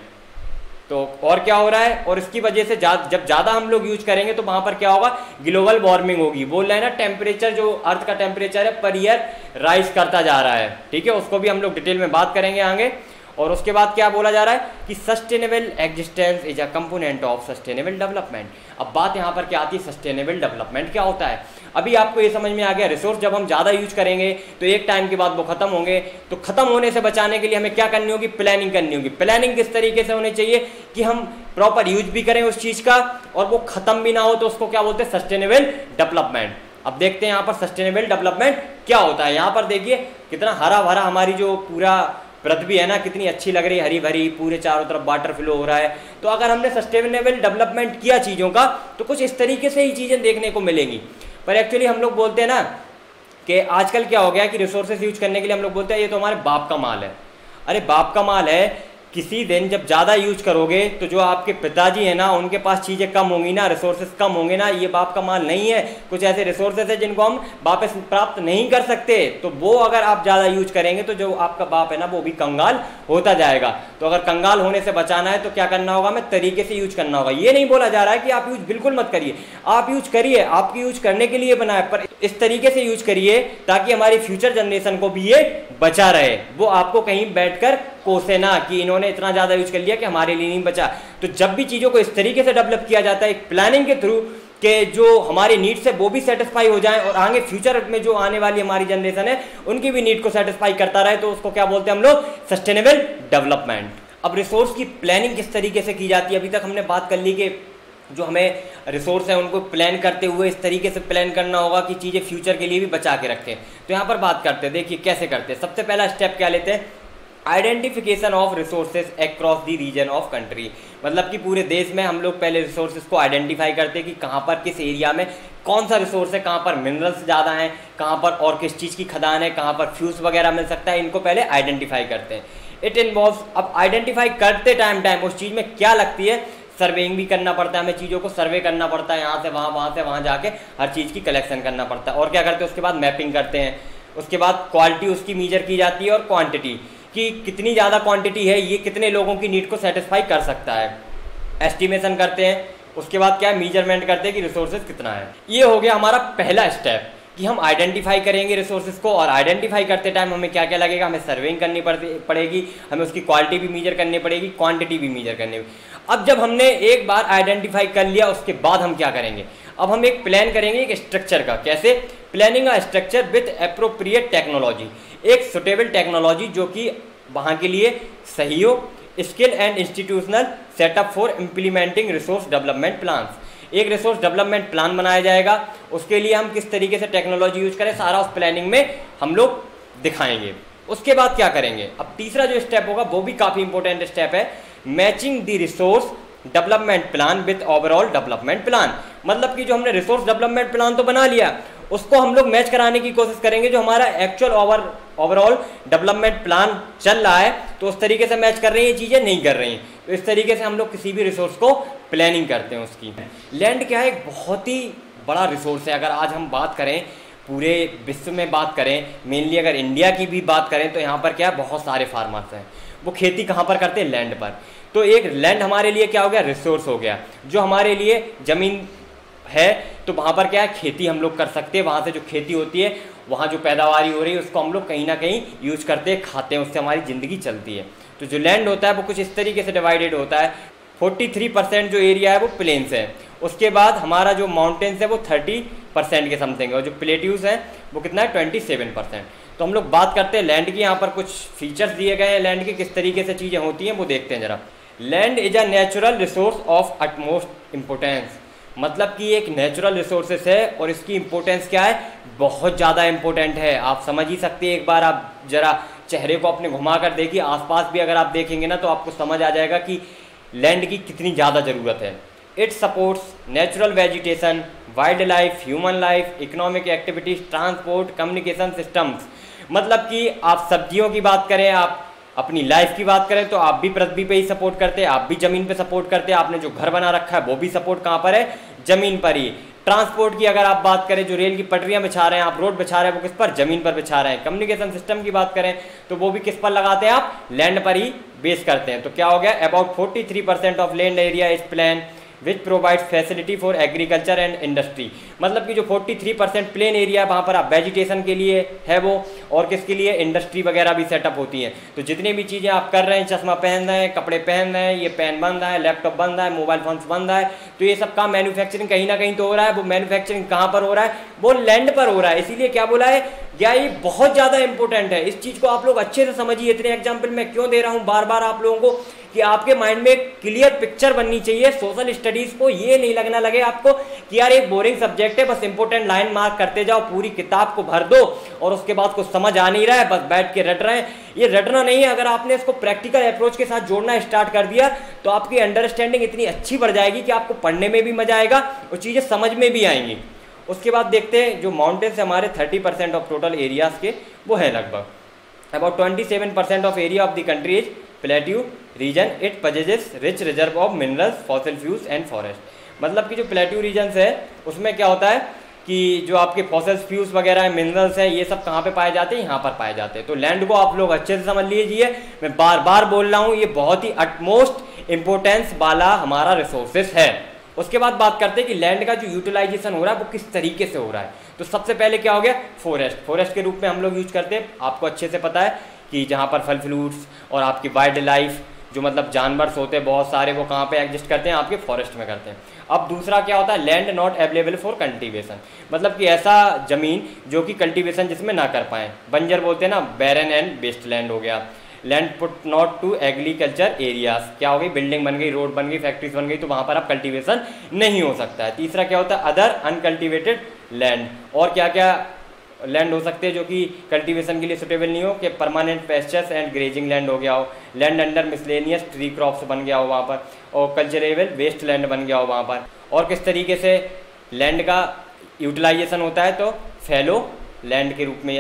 तो और क्या हो रहा है, और इसकी वजह से जब ज़्यादा हम लोग यूज करेंगे तो वहाँ पर क्या होगा, ग्लोबल वार्मिंग होगी। बोल रहे हैं ना, टेम्परेचर जो अर्थ का टेम्परेचर है पर ईयर राइज करता जा रहा है। ठीक है, उसको भी हम लोग डिटेल में बात करेंगे आगे। और उसके बाद क्या बोला जा रहा है कि sustainable existence is a component of sustainable development. अब बात यहाँ पर क्या आती है, सस्टेनेबल डेवलपमेंट क्या होता है। अभी आपको ये समझ में आ गया, रिसोर्स जब हम ज़्यादा यूज करेंगे तो एक टाइम के बाद वो खत्म होंगे, तो खत्म होने से बचाने के लिए हमें क्या करनी होगी, प्लानिंग करनी होगी। प्लानिंग किस तरीके से होनी चाहिए कि हम प्रॉपर यूज भी करें उस चीज़ का और वो खत्म भी ना हो, तो उसको क्या बोलते हैं, सस्टेनेबल डेवलपमेंट। अब देखते हैं यहाँ पर सस्टेनेबल डेवलपमेंट क्या होता है। यहाँ पर देखिए कितना हरा भरा हमारी जो पूरा पृथ्वी है ना, कितनी अच्छी लग रही है, हरी भरी, पूरे चारों तरफ वाटर फ्लो हो रहा है। तो अगर हमने सस्टेनेबल डेवलपमेंट किया चीज़ों का तो कुछ इस तरीके से ही चीज़ें देखने को मिलेंगी। पर एक्चुअली हम लोग बोलते हैं ना कि आजकल क्या हो गया कि रिसोर्सेज यूज करने के लिए हम लोग बोलते हैं ये तो हमारे बाप का माल है। अरे बाप का माल है, किसी दिन जब ज़्यादा यूज करोगे तो जो आपके पिताजी हैं ना उनके पास चीज़ें कम होंगी ना, रिसोर्सेज कम होंगे ना, ये बाप का माल नहीं है। कुछ ऐसे रिसोर्सेज है जिनको हम वापस प्राप्त नहीं कर सकते, तो वो अगर आप ज़्यादा यूज करेंगे तो जो आपका बाप है ना वो भी कंगाल होता जाएगा। तो अगर कंगाल होने से बचाना है तो क्या करना होगा, हमें तरीके से यूज करना होगा। ये नहीं बोला जा रहा है कि आप यूज बिल्कुल मत करिए, आप यूज करिए, आपकी यूज करने के लिए बना है, पर इस तरीके से यूज करिए ताकि हमारी फ्यूचर जनरेशन को भी ये बचा रहे, वो आपको कहीं बैठकर कोसे ना कि इन्होंने इतना ज़्यादा यूज कर लिया कि हमारे लिए नहीं बचा। तो जब भी चीज़ों को इस तरीके से डेवलप किया जाता है एक प्लानिंग के थ्रू कि जो हमारी नीड्स है वो भी सेटिस्फाई हो जाए और आगे फ्यूचर में जो आने वाली हमारी जनरेशन है उनकी भी नीड को सेटिस्फाई करता रहे, तो उसको क्या बोलते हैं हम लोग, सस्टेनेबल डेवलपमेंट। अब रिसोर्स की प्लानिंग किस तरीके से की जाती है, अभी तक हमने बात कर ली कि जो हमें रिसोर्स है उनको प्लान करते हुए इस तरीके से प्लान करना होगा कि चीज़ें फ्यूचर के लिए भी बचा के रखें। तो यहाँ पर बात करते हैं, देखिए कैसे करते हैं। सबसे पहला स्टेप क्या लेते हैं, identification of resources across the region of country, मतलब कि पूरे देश में हम लोग पहले रिसोर्सेज को आइडेंटिफाई करते हैं कि कहाँ पर किस एरिया में कौन सा रिसोर्स है, कहाँ पर मिनरल्स ज़्यादा हैं, कहाँ पर और किस चीज़ की खदान है, कहाँ पर फ्यूज वगैरह मिल सकता है, इनको पहले आइडेंटिफाई करते हैं। इट इन्वॉल्व्स, अब आइडेंटिफाई करते टाइम उस चीज़ में क्या लगती है, सर्वेइंग भी करना पड़ता है, हमें चीज़ों को सर्वे करना पड़ता है, यहाँ से वहाँ, वहाँ से वहाँ जाके हर चीज़ की कलेक्शन करना पड़ता है। और क्या करते हैं, उसके बाद मैपिंग करते हैं, उसके बाद क्वालिटी उसकी मीजर की जाती है और क्वांटिटी कि कितनी ज़्यादा क्वांटिटी है, ये कितने लोगों की नीड को सेटिस्फाई कर सकता है, एस्टिमेशन करते हैं। उसके बाद क्या है, मेजरमेंट करते हैं कि रिसोर्सेज कितना है। ये हो गया हमारा पहला स्टेप कि हम आइडेंटिफाई करेंगे रिसोर्सेज को, और आइडेंटिफाई करते टाइम हमें क्या क्या लगेगा, हमें सर्वेइंग करनी पड़ेगी, हमें उसकी क्वालिटी भी मीजर करनी पड़ेगी, क्वांटिटी भी मीजर करनी पड़ेगी। अब जब हमने एक बार आइडेंटिफाई कर लिया, उसके बाद हम क्या करेंगे, अब हम एक प्लान करेंगे एक स्ट्रक्चर का। कैसे? Planning a structure with appropriate technology, एक सुटेबल टेक्नोलॉजी जो कि वहाँ के लिए सही हो, skill and institutional setup for implementing resource development plans. एक रिसोर्स डेवलपमेंट प्लान बनाया जाएगा, उसके लिए हम किस तरीके से टेक्नोलॉजी यूज करें सारा उस प्लानिंग में हम लोग दिखाएंगे। उसके बाद क्या करेंगे, अब तीसरा जो स्टेप होगा वो भी काफ़ी इंपॉर्टेंट स्टेप है, matching the resource development plan with overall development plan. मतलब कि जो हमने रिसोर्स डेवलपमेंट प्लान तो बना लिया, उसको हम लोग मैच कराने की कोशिश करेंगे जो हमारा एक्चुअल ओवरऑल डेवलपमेंट प्लान चल रहा है, तो उस तरीके से मैच कर रही हैं, ये चीज़ें नहीं कर रही हैं। तो इस तरीके से हम लोग किसी भी रिसोर्स को प्लानिंग करते हैं उसकी। लैंड क्या है, एक बहुत ही बड़ा रिसोर्स है। अगर आज हम बात करें पूरे विश्व में बात करें, मेनली अगर इंडिया की भी बात करें, तो यहाँ पर क्या है, बहुत सारे फार्मर्स हैं, वो खेती कहाँ पर करते हैं, लैंड पर। तो एक लैंड हमारे लिए क्या हो गया, रिसोर्स हो गया, जो हमारे लिए ज़मीन है, तो वहाँ पर क्या है, खेती हम लोग कर सकते हैं। वहाँ से जो खेती होती है, वहाँ जो पैदावारी हो रही है, उसको हम लोग कहीं ना कहीं यूज करते हैं, खाते हैं, उससे हमारी ज़िंदगी चलती है। तो जो लैंड होता है वो कुछ इस तरीके से डिवाइडेड होता है। 43% जो एरिया है वो प्लेन्स है, उसके बाद हमारा जो माउंटेन्स है वो 30% के समथिंग है, और जो प्लेट्यूज है वो कितना है, 27%। तो हम लोग बात करते हैं लैंड की। यहाँ पर कुछ फीचर्स दिए गए हैं लैंड के, किस तरीके से चीज़ें होती हैं वो देखते हैं जरा। Land is a natural resource of utmost importance, मतलब कि एक नेचुरल रिसोर्सेस है और इसकी इम्पोर्टेंस क्या है, बहुत ज़्यादा इम्पोर्टेंट है। आप समझ ही सकते हैं, एक बार आप जरा चेहरे को अपने घुमा कर देखिए, आसपास भी अगर आप देखेंगे ना तो आपको समझ आ जाएगा कि लैंड की कितनी ज़्यादा ज़रूरत है। It supports natural vegetation, wild life, human life, economic activities, transport, communication systems. मतलब कि आप सब्जियों की बात करें, आप अपनी लाइफ की बात करें, तो आप भी पृथ्वी पे ही सपोर्ट करते हैं, आप भी ज़मीन पे सपोर्ट करते हैं। आपने जो घर बना रखा है वो भी सपोर्ट कहाँ पर है, ज़मीन पर ही। ट्रांसपोर्ट की अगर आप बात करें, जो रेल की पटरियां बिछा रहे हैं आप, रोड बिछा रहे हैं, वो किस पर, ज़मीन पर बिछा रहे हैं। कम्युनिकेशन सिस्टम की बात करें तो वो भी किस पर लगाते हैं, आप लैंड पर ही बेस करते हैं। तो क्या हो गया, about 43% of land area is plain which provides facility for agriculture and industry. मतलब कि जो 43% प्लेन एरिया है वहाँ पर आप वेजिटेशन के लिए है वो, और किसके लिए, इंडस्ट्री वगैरह भी सेटअप होती हैं। तो जितनी भी चीज़ें आप कर रहे हैं, चश्मा पहन रहे हैं, कपड़े पहन रहे हैं, ये पेन बन रहा है, लैपटॉप बन रहा है, मोबाइल फोन्स बन रहा है, तो ये सब काम मैन्युफैक्चरिंग कहीं ना कहीं तो हो रहा है। वो मैन्युफैक्चरिंग कहाँ पर हो रहा है, वो लैंड पर हो रहा है। इसीलिए क्या बोला है, या ये बहुत ज़्यादा इंपॉर्टेंट है। इस चीज़ को आप लोग अच्छे से समझिए। इतने एग्जाम्पल मैं क्यों दे रहा हूँ बार बार आप लोगों को, कि आपके माइंड में एक क्लियर पिक्चर बननी चाहिए। सोशल स्टडीज़ को ये नहीं लगना लगे आपको कि यार एक बोरिंग सब्जेक्ट है, बस इंपॉर्टेंट लाइन मार्क करते जाओ, पूरी किताब को भर दो और उसके बाद कुछ समझ आ नहीं रहा है, बस बैठ के रट रहे हैं। ये रटना नहीं है। अगर आपने इसको प्रैक्टिकल अप्रोच के साथ जोड़ना स्टार्ट कर दिया तो आपकी अंडरस्टैंडिंग इतनी अच्छी बढ़ जाएगी कि आपको पढ़ने में भी मजा आएगा और चीज़ें समझ में भी आएंगी। उसके बाद देखते हैं जो माउंटेन्स हमारे 30% ऑफ टोटल एरियाज के वो है लगभग। About 27% of area of the country is plateau region. It possesses rich reserve of minerals, fossil fuels and forest. मतलब कि जो प्लेट्यू रीजन है उसमें क्या होता है कि जो आपके फॉसिल फ्यूल्स वगैरह है, मिनरल्स हैं, ये सब कहाँ पे पाए जाते हैं, यहाँ पर पाए जाते हैं। तो लैंड को आप लोग अच्छे से समझ लीजिए, मैं बार बार बोल रहा हूँ, ये बहुत ही अटमोस्ट इम्पोर्टेंस वाला हमारा रिसोर्सेस है। उसके बाद बात करते हैं कि लैंड का जो यूटिलाइजेशन हो रहा है वो किस तरीके से हो रहा है। तो सबसे पहले क्या हो गया, फॉरेस्ट। फॉरेस्ट के रूप में हम लोग यूज करते हैं, आपको अच्छे से पता है कि जहाँ पर फल फ्रूट्स और आपकी वाइल्ड लाइफ जो मतलब जानवर होते हैं बहुत सारे, वो कहाँ पे एग्जिस्ट करते हैं, आपके फॉरेस्ट में करते हैं। अब दूसरा क्या होता है, land not available for cultivation. मतलब कि ऐसा ज़मीन जो कि कल्टीवेशन जिसमें ना कर पाएँ, बंजर बोलते हैं ना, बैरन एंड वेस्ट लैंड हो गया। Land put not to agriculture areas, क्या हो गई, बिल्डिंग बन गई, रोड बन गई, फैक्ट्रीज बन गई, तो वहाँ पर अब कल्टीवेशन नहीं हो सकता है। तीसरा क्या होता है, अदर अनकल्टिवेटेड लैंड। और क्या क्या लैंड हो सकते हैं जो कि कल्टीवेशन के लिए सुटेबल नहीं हो, कि permanent pastures and grazing land हो गया हो, land under miscellaneous tree crops बन गया हो वहाँ पर, और कल्चरेबल वेस्ट लैंड बन गया हो वहाँ पर। और किस तरीके से लैंड का यूटिलाइजेशन होता है, तो फैलो लैंड के रूप में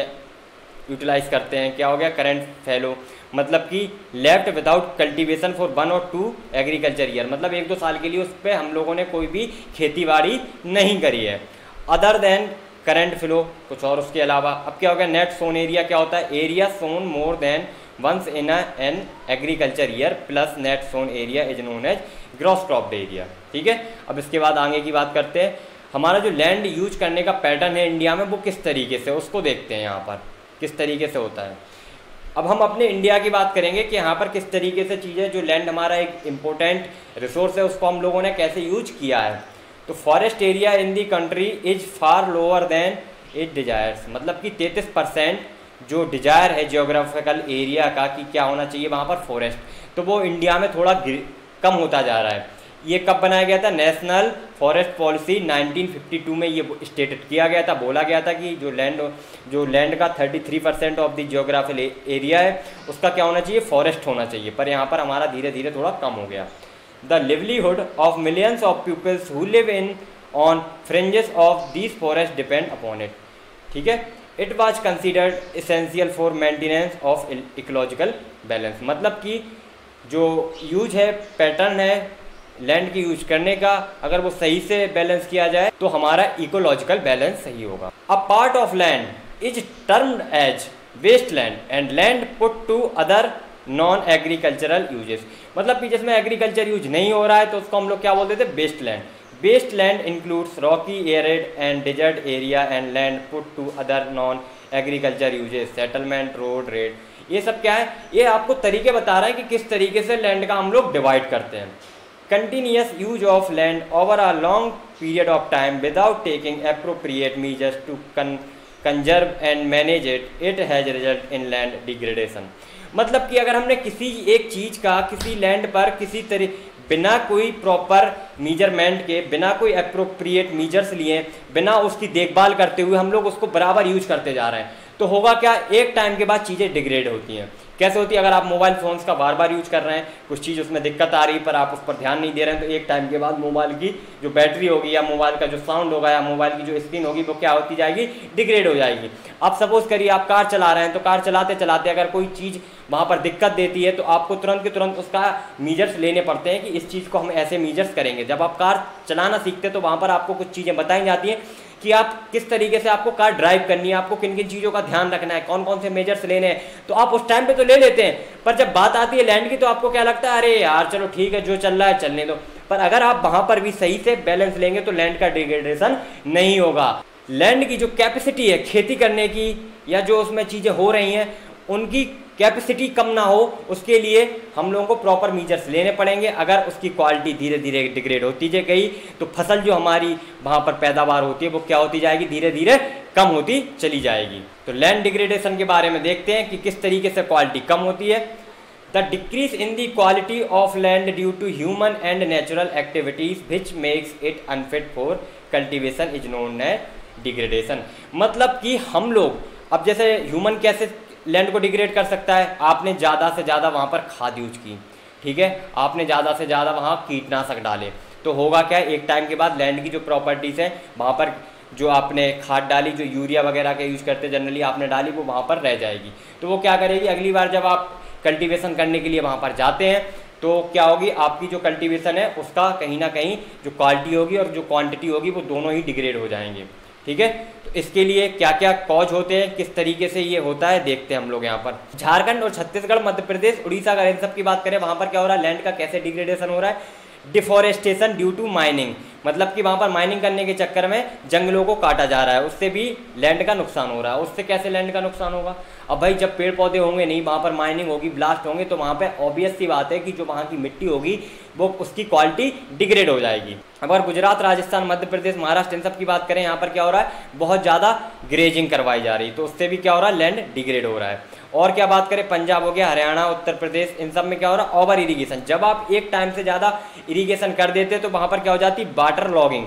यूटिलाइज करते हैं। क्या हो गया, करंट फैलो, मतलब कि लेफ्ट विदाउट कल्टीवेशन फॉर 1 और 2 एग्रीकल्चर ईयर, मतलब 1-2 साल के लिए उस पर हम लोगों ने कोई भी खेती बाड़ी नहीं करी है। अदर देन करंट फ्लो, कुछ और उसके अलावा। अब क्या हो गया, नेट सोन एरिया क्या होता है, area sown more than once in an agriculture year plus net sown area is known as gross cropped area. ठीक है, अब इसके बाद आगे की बात करते हैं। हमारा जो लैंड यूज करने का पैटर्न है इंडिया में वो किस तरीके से, उसको देखते हैं यहाँ पर किस तरीके से होता है। अब हम अपने इंडिया की बात करेंगे कि यहाँ पर किस तरीके से चीज़ें, जो लैंड हमारा एक इम्पोर्टेंट रिसोर्स है उसको हम लोगों ने कैसे यूज किया है। तो forest area in the country is far lower than it desires, मतलब कि 33% जो डिजायर है जियोग्राफिकल एरिया का कि क्या होना चाहिए वहाँ पर फॉरेस्ट, तो वो इंडिया में थोड़ा कम होता जा रहा है। ये कब बनाया गया था? नेशनल फॉरेस्ट पॉलिसी 1952 में ये स्टेटेड किया गया था, बोला गया था कि जो लैंड का 33% ऑफ द जियोग्राफिकल एरिया है उसका क्या होना चाहिए? फॉरेस्ट होना चाहिए। पर यहाँ पर हमारा धीरे धीरे थोड़ा कम हो गया। The livelihood of millions of peoples who live in on fringes of these forest depend upon it. ठीक है, it was considered essential for maintenance of ecological balance, मतलब कि जो यूज है, पैटर्न है लैंड की यूज करने का, अगर वो सही से बैलेंस किया जाए तो हमारा इकोलॉजिकल बैलेंस सही होगा। A part of land is termed as waste land and land put to other non agricultural uses, मतलब कि जिसमें एग्रीकल्चर यूज नहीं हो रहा है तो उसको हम लोग क्या बोलते थे? Waste land. Waste land includes rocky, arid and desert area and land put to other non agriculture uses, settlement, road, rail, ये सब क्या है? ये आपको तरीके बता रहा है कि किस तरीके से लैंड का हम लोग डिवाइड करते हैं। Continuous use of land over a long period of time without taking appropriate measures to conserve and manage it, it has result in land degradation, मतलब कि अगर हमने किसी एक चीज़ का किसी लैंड पर किसी बिना कोई प्रॉपर मीजरमेंट के, बिना कोई अप्रोप्रिएट मीजर्स लिए, बिना उसकी देखभाल करते हुए हम लोग उसको बराबर यूज करते जा रहे हैं, तो होगा क्या? एक टाइम के बाद चीज़ें डिग्रेड होती हैं। कैसे होती है? अगर आप मोबाइल फ़ोन्स का बार बार यूज कर रहे हैं, कुछ चीज़ उसमें दिक्कत आ रही है पर आप उस पर ध्यान नहीं दे रहे हैं, तो एक टाइम के बाद मोबाइल की जो बैटरी होगी या मोबाइल का जो साउंड होगा या मोबाइल की जो स्क्रीन होगी वो क्या होती जाएगी? डिग्रेड हो जाएगी। अब सपोज करिए आप कार चला रहे हैं, तो कार चलाते चलाते अगर कोई चीज़ वहाँ पर दिक्कत देती है तो आपको तुरंत के तुरंत उसका मीजर्स लेने पड़ते हैं कि इस चीज़ को हम ऐसे मीजर्स करेंगे। जब आप कार चलाना सीखते हैं तो वहाँ पर आपको कुछ चीज़ें बताई जाती हैं कि आप किस तरीके से आपको कार ड्राइव करनी है, आपको किन किन चीज़ों का ध्यान रखना है, कौन कौन से मेजर्स लेने हैं, तो आप उस टाइम पे तो ले लेते हैं, पर जब बात आती है लैंड की तो आपको क्या लगता है? अरे यार चलो ठीक है, जो चल रहा है चलने दो। पर अगर आप वहाँ पर भी सही से बैलेंस लेंगे तो लैंड का डिग्रेडेशन नहीं होगा। लैंड की जो कैपेसिटी है खेती करने की या जो उसमें चीज़ें हो रही हैं उनकी कैपेसिटी कम ना हो, उसके लिए हम लोगों को प्रॉपर मीजर्स लेने पड़ेंगे। अगर उसकी क्वालिटी धीरे धीरे डिग्रेड होती गई तो फसल जो हमारी वहाँ पर पैदावार होती है वो क्या होती जाएगी? धीरे धीरे कम होती चली जाएगी। तो लैंड डिग्रेडेशन के बारे में देखते हैं कि किस तरीके से क्वालिटी कम होती है। The decrease in the quality of land due to human and natural activities which makes it unfit for cultivation is known as degradation, मतलब कि हम लोग अब जैसे ह्यूमन कैसे लैंड को डिग्रेड कर सकता है? आपने ज़्यादा से ज़्यादा वहाँ पर खाद यूज की, ठीक है, आपने ज़्यादा से ज़्यादा वहाँ कीटनाशक डाले, तो होगा क्या? एक टाइम के बाद लैंड की जो प्रॉपर्टीज़ हैं वहाँ पर जो आपने खाद डाली, जो यूरिया वगैरह के यूज करते जनरली आपने डाली, वो वहाँ पर रह जाएगी। तो वो क्या करेगी? अगली बार जब आप कल्टीवेशन करने के लिए वहाँ पर जाते हैं तो क्या होगी? आपकी जो कल्टीवेशन है उसका कहीं ना कहीं जो क्वालिटी होगी और जो क्वांटिटी होगी वो दोनों ही डिग्रेड हो जाएंगे। ठीक है, तो इसके लिए क्या क्या कॉज होते हैं, किस तरीके से ये होता है देखते हैं हम लोग यहाँ पर। झारखंड और छत्तीसगढ़, मध्य प्रदेश, उड़ीसा अगर इन सब की बात करें वहाँ पर क्या हो रहा है? लैंड का कैसे डिग्रेडेशन हो रहा है? डिफॉरेस्टेशन ड्यू टू माइनिंग, मतलब कि वहाँ पर माइनिंग करने के चक्कर में जंगलों को काटा जा रहा है, उससे भी लैंड का नुकसान हो रहा है। उससे कैसे लैंड का नुकसान होगा? अब भाई जब पेड़ पौधे होंगे नहीं, वहाँ पर माइनिंग होगी, ब्लास्ट होंगे, तो वहाँ पे ऑब्वियस सी बात है कि जो वहाँ की मिट्टी होगी वो उसकी क्वालिटी डिग्रेड हो जाएगी। अगर गुजरात, राजस्थान, मध्य प्रदेश, महाराष्ट्र इन सब की बात करें, यहाँ पर क्या हो रहा है? बहुत ज़्यादा ग्रेजिंग करवाई जा रही है, तो उससे भी क्या हो रहा है? लैंड डिग्रेड हो रहा है। और क्या बात करें, पंजाब हो गया, हरियाणा, उत्तर प्रदेश, इन सब में क्या हो रहा है? Over irrigation. जब आप एक टाइम से ज़्यादा इरीगेशन कर देते हैं तो वहाँ पर क्या हो जाती है? Water logging.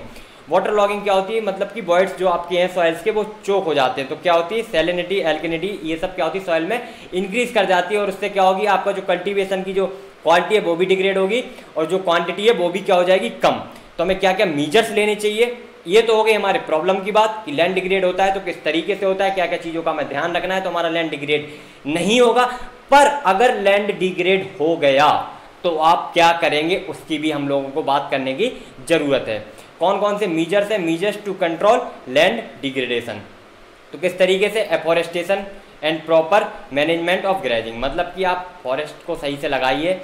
वाटर लॉगिंग क्या होती है? मतलब कि वॉइड्स जो आपके हैं सॉइल्स के वो चोक हो जाते हैं, तो क्या होती है? सैलिनिटी, एल्किनिटी, ये सब क्या होती है? सॉइल में इंक्रीज कर जाती है, और उससे क्या होगी? आपका जो कल्टीवेशन की जो क्वालिटी है वो भी डिग्रेड होगी और जो क्वांटिटी है वो भी क्या हो जाएगी? कम। तो हमें क्या क्या मीजर्स लेने चाहिए? ये तो हो गई हमारे प्रॉब्लम की बात कि लैंड डिग्रेड होता है तो किस तरीके से होता है, क्या क्या चीज़ों का हमें ध्यान रखना है तो हमारा लैंड डिग्रेड नहीं होगा। पर अगर लैंड डिग्रेड हो गया तो आप क्या करेंगे उसकी भी हम लोगों को बात करने की जरूरत है। कौन कौन से मीजर्स हैं? Measures to control land degradation. तो किस तरीके से? Afforestation and proper management of grazing, मतलब कि आप फॉरेस्ट को सही से लगाइए,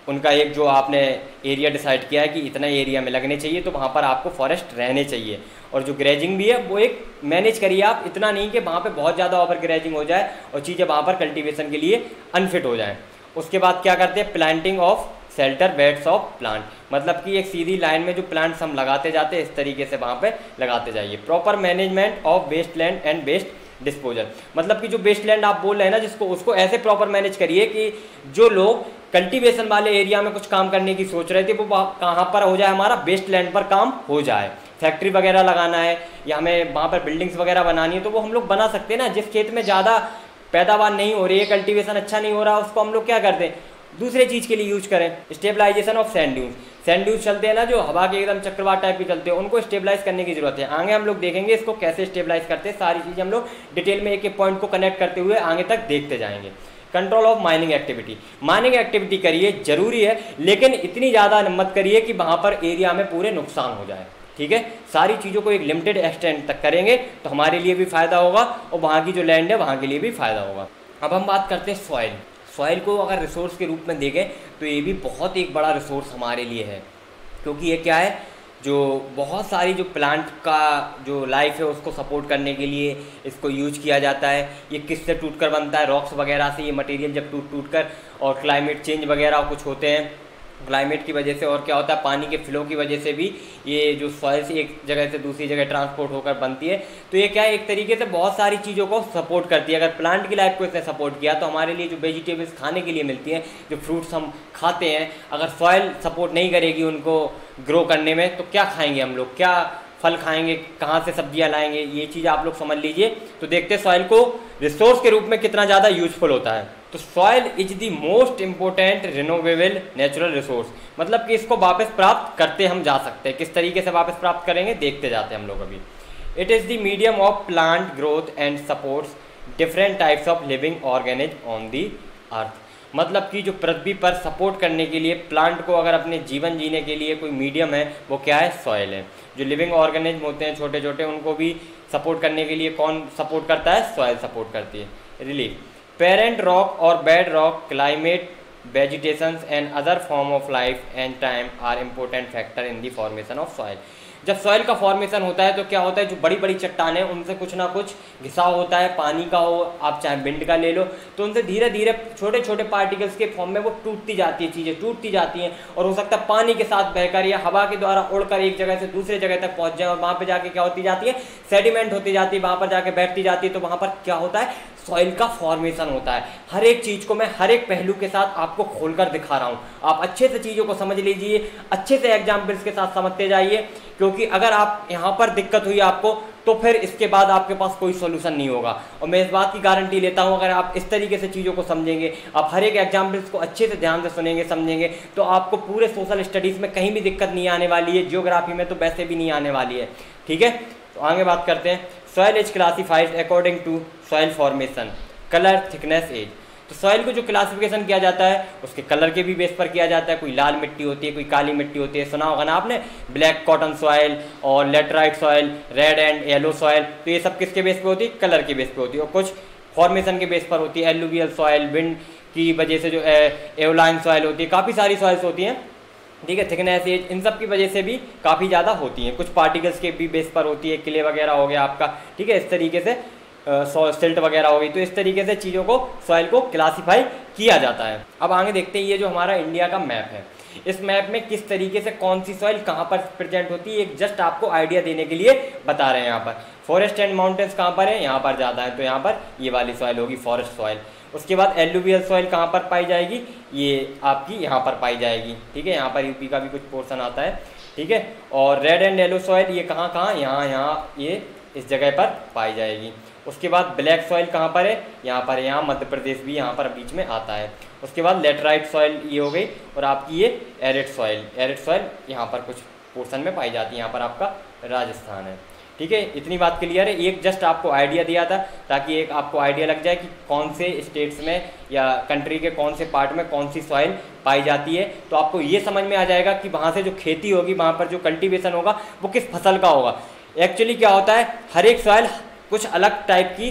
उनका एक जो आपने एरिया डिसाइड किया है कि इतना एरिया में लगने चाहिए, तो वहाँ पर आपको फॉरेस्ट रहने चाहिए। और जो ग्रेजिंग भी है वो एक मैनेज करिए आप, इतना नहीं कि वहाँ पे बहुत ज़्यादा ओवर ग्रेजिंग हो जाए और चीज़ें वहाँ पर कल्टीवेशन के लिए अनफिट हो जाएँ। उसके बाद क्या करते हैं, planting of shelter beds of plant, मतलब कि एक सीधी लाइन में जो प्लांट्स हम लगाते जाते हैं इस तरीके से वहाँ पे लगाते जाइए। Proper management of waste land and waste disposal, मतलब कि जो वेस्ट लैंड आप बोल रहे हैं ना जिसको, उसको ऐसे प्रॉपर मैनेज करिए कि जो लोग कल्टीवेशन वाले एरिया में कुछ काम करने की सोच रहे थे वो कहाँ पर हो जाए, हमारा वेस्ट लैंड पर काम हो जाए। फैक्ट्री वगैरह लगाना है या हमें वहाँ पर बिल्डिंग्स वगैरह बनानी है तो वो हम लोग बना सकते हैं ना। जिस खेत में ज़्यादा पैदावार नहीं हो रही है, कल्टीवेशन अच्छा नहीं हो रहा, उसको हम लोग क्या करते हैं, दूसरे चीज़ के लिए यूज करें। Stabilisation of sand dunes, sand dunes चलते हैं ना जो हवा के एकदम चक्रवात टाइप के चलते हैं, उनको स्टेबलाइज करने की जरूरत है। आगे हम लोग देखेंगे इसको कैसे स्टेबलाइज करते हैं, सारी चीज़ें हम लोग डिटेल में एक एक पॉइंट को कनेक्ट करते हुए आगे तक देखते जाएंगे। Control of mining activity, mining activity करिए जरूरी है, लेकिन इतनी ज़्यादा मत करिए कि वहाँ पर एरिया में पूरे नुकसान हो जाए। ठीक है, सारी चीज़ों को एक लिमिटेड एक्सटेंट तक करेंगे तो हमारे लिए भी फ़ायदा होगा और वहाँ की जो लैंड है वहाँ के लिए भी फ़ायदा होगा। अब हम बात करते हैं सॉइल। सॉइल को अगर रिसोर्स के रूप में देखें तो ये भी बहुत एक बड़ा रिसोर्स हमारे लिए है, क्योंकि ये क्या है, जो बहुत सारी जो प्लांट का जो लाइफ है उसको सपोर्ट करने के लिए इसको यूज किया जाता है। ये किससे टूटकर बनता है, रॉक्स वगैरह से ये मटेरियल जब टूट कर, और क्लाइमेट चेंज वगैरह कुछ होते हैं क्लाइमेट की वजह से, और क्या होता है पानी के फ्लो की वजह से भी ये जो सॉइल से एक जगह से दूसरी जगह ट्रांसपोर्ट होकर बनती है। तो ये क्या है, एक तरीके से बहुत सारी चीज़ों को सपोर्ट करती है। अगर प्लांट की लाइफ को इसने सपोर्ट किया तो हमारे लिए जो वेजिटेबल्स खाने के लिए मिलती हैं, जो फ्रूट्स हम खाते हैं, अगर सॉइल सपोर्ट नहीं करेगी उनको ग्रो करने में तो क्या खाएंगे हम लोग, क्या फल खाएंगे, कहाँ से सब्जियाँ लाएंगे, ये चीज़ आप लोग समझ लीजिए। तो देखते हैं सॉइल को रिसोर्स के रूप में कितना ज़्यादा यूजफुल होता है। तो soil is the most important renewable natural resource, मतलब कि इसको वापस प्राप्त करते हम जा सकते हैं। किस तरीके से वापस प्राप्त करेंगे देखते जाते हैं हम लोग अभी। It is the medium of plant growth and supports different types of living organism on the earth, मतलब कि जो पृथ्वी पर सपोर्ट करने के लिए प्लांट को अगर अपने जीवन जीने के लिए कोई मीडियम है वो क्या है, सॉइल है। जो लिविंग ऑर्गेनिज्म होते हैं छोटे छोटे, उनको भी सपोर्ट करने के लिए कौन सपोर्ट करता है, सॉइल सपोर्ट करती है। रिलीफ, पेरेंट रॉक और bed rock, climate, vegetations and other form of life and time are important factor in the formation of soil. जब सॉइल का फॉर्मेशन होता है तो क्या होता है, जो बड़ी बड़ी चट्टानें उनसे कुछ ना कुछ घिसाव होता है, पानी का हो आप चाहे विंड का ले लो, तो उनसे धीरे धीरे छोटे छोटे पार्टिकल्स के फॉर्म में वो टूटती जाती है, चीज़ें टूटती जाती हैं, और हो सकता है पानी के साथ बहकर या हवा के द्वारा उड़कर एक जगह से दूसरे जगह तक पहुंच जाए, और वहाँ पर जाके क्या होती जाती है, सेडिमेंट होती जाती है, वहाँ पर जाके बैठती जाती है। तो वहाँ पर क्या होता है, सॉइल का फॉर्मेशन होता है। हर एक चीज़ को मैं हर एक पहलू के साथ आपको खोलकर दिखा रहा हूँ, आप अच्छे से चीज़ों को समझ लीजिए, अच्छे से एग्जाम्पल्स के साथ समझते जाइए, क्योंकि अगर आप यहाँ पर दिक्कत हुई आपको तो फिर इसके बाद आपके पास कोई सोल्यूशन नहीं होगा। और मैं इस बात की गारंटी लेता हूँ, अगर आप इस तरीके से चीज़ों को समझेंगे, आप हर एक एग्जाम्पल्स को अच्छे से ध्यान से सुनेंगे समझेंगे, तो आपको पूरे सोशल स्टडीज़ में कहीं भी दिक्कत नहीं आने वाली है, जियोग्राफी में तो वैसे भी नहीं आने वाली है। ठीक है, तो आगे बात करते हैं। Soil is classified according to soil formation, colour, thickness, age. तो सॉइल को जो क्लासिफिकेशन किया जाता है उसके कलर के भी बेस पर किया जाता है। कोई लाल मिट्टी होती है, कोई काली मिट्टी होती है, सुना होगा ना आपने, ब्लैक कॉटन सॉइल और laterite soil, red and yellow soil. तो ये सब किसके बेस पे होती है, कलर के बेस पे होती है, और कुछ फॉर्मेशन के बेस पर होती है। एलुवियल सॉइल, विंड की वजह से जो एवलाइन सॉइल होती है, काफ़ी सारी सॉइल्स होती हैं। ठीक है, थिकनेस, एज, इन सब की वजह से भी काफ़ी ज़्यादा होती हैं। कुछ पार्टिकल्स के भी बेस पर होती है, क्ले वगैरह हो गया आपका, ठीक है, इस तरीके से सिल्ट वगैरह हो गई। तो इस तरीके से चीज़ों को, सॉइल को क्लासीफाई किया जाता है। अब आगे देखते हैं, ये जो हमारा इंडिया का मैप है, इस मैप में किस तरीके से कौन सी सॉइल कहाँ पर प्रेजेंट होती है, एक जस्ट आपको आइडिया देने के लिए बता रहे हैं। यहाँ पर फॉरेस्ट एंड माउंटेन्स कहाँ पर है, यहाँ पर ज़्यादा है, तो यहाँ पर ये वाली सॉइल होगी, फॉरेस्ट सॉइल। उसके बाद एलुवियल सॉइल कहाँ पर पाई जाएगी, ये आपकी यहाँ पर पाई जाएगी। ठीक है, यहाँ पर यूपी का भी कुछ पोर्शन आता है। ठीक है, और रेड एंड येलो सॉइल ये कहाँ कहाँ, यहाँ ये इस जगह पर पाई जाएगी। उसके बाद ब्लैक सॉइल कहाँ पर है, यहाँ पर, यहाँ मध्य प्रदेश भी यहाँ पर बीच में आता है। उसके बाद लेटराइट सॉइल ये हो गई, और आपकी ये एरिड सॉइल यहाँ पर कुछ पोर्शन में पाई जाती है, यहाँ पर आपका राजस्थान है। ठीक है, इतनी बात क्लियर है। एक जस्ट आपको आइडिया दिया था ताकि एक आपको आइडिया लग जाए कि कौन से स्टेट्स में या कंट्री के कौन से पार्ट में कौन सी सॉइल पाई जाती है। तो आपको ये समझ में आ जाएगा कि वहाँ से जो खेती होगी, वहाँ पर जो कल्टीवेशन होगा वो किस फसल का होगा। एक्चुअली क्या होता है, हर एक सॉइल कुछ अलग टाइप की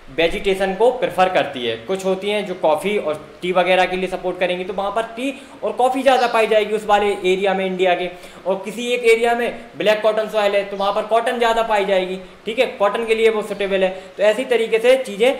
वेजिटेशन को प्रेफर करती है। कुछ होती हैं जो कॉफ़ी और टी वगैरह के लिए सपोर्ट करेंगी, तो वहाँ पर टी और कॉफ़ी ज़्यादा पाई जाएगी उस वाले एरिया में इंडिया के। और किसी एक एरिया में ब्लैक कॉटन सॉइल है तो वहाँ पर कॉटन ज़्यादा पाई जाएगी, ठीक है, कॉटन के लिए वो सुटेबल है। तो ऐसी तरीके से चीज़ें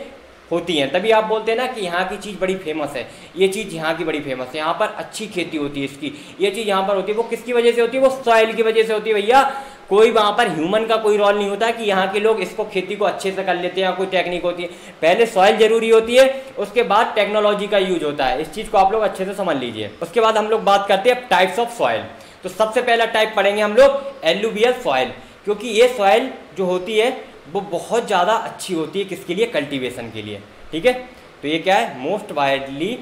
होती हैं। तभी आप बोलते हैं ना कि यहाँ की चीज़ बड़ी फेमस है, ये चीज़ यहाँ की बड़ी फेमस है, यहाँ पर अच्छी खेती होती है इसकी, ये चीज़ यहाँ पर होती है। वो किसकी वजह से होती है? वो सॉइल की वजह से होती है भैया। कोई वहाँ पर ह्यूमन का कोई रोल नहीं होता कि यहाँ के लोग इसको खेती को अच्छे से कर लेते हैं, कोई टेक्निक होती है। पहले सॉइल जरूरी होती है, उसके बाद टेक्नोलॉजी का यूज होता है। इस चीज़ को आप लोग अच्छे से समझ लीजिए। उसके बाद हम लोग बात करते हैं टाइप्स ऑफ सॉइल। तो सबसे पहला टाइप पढ़ेंगे हम लोग एलुवियल सॉइल, क्योंकि ये सॉइल जो होती है वो बहुत ज़्यादा अच्छी होती है किसके लिए? कल्टीवेशन के लिए, ठीक है। तो ये क्या है? मोस्ट वाइडली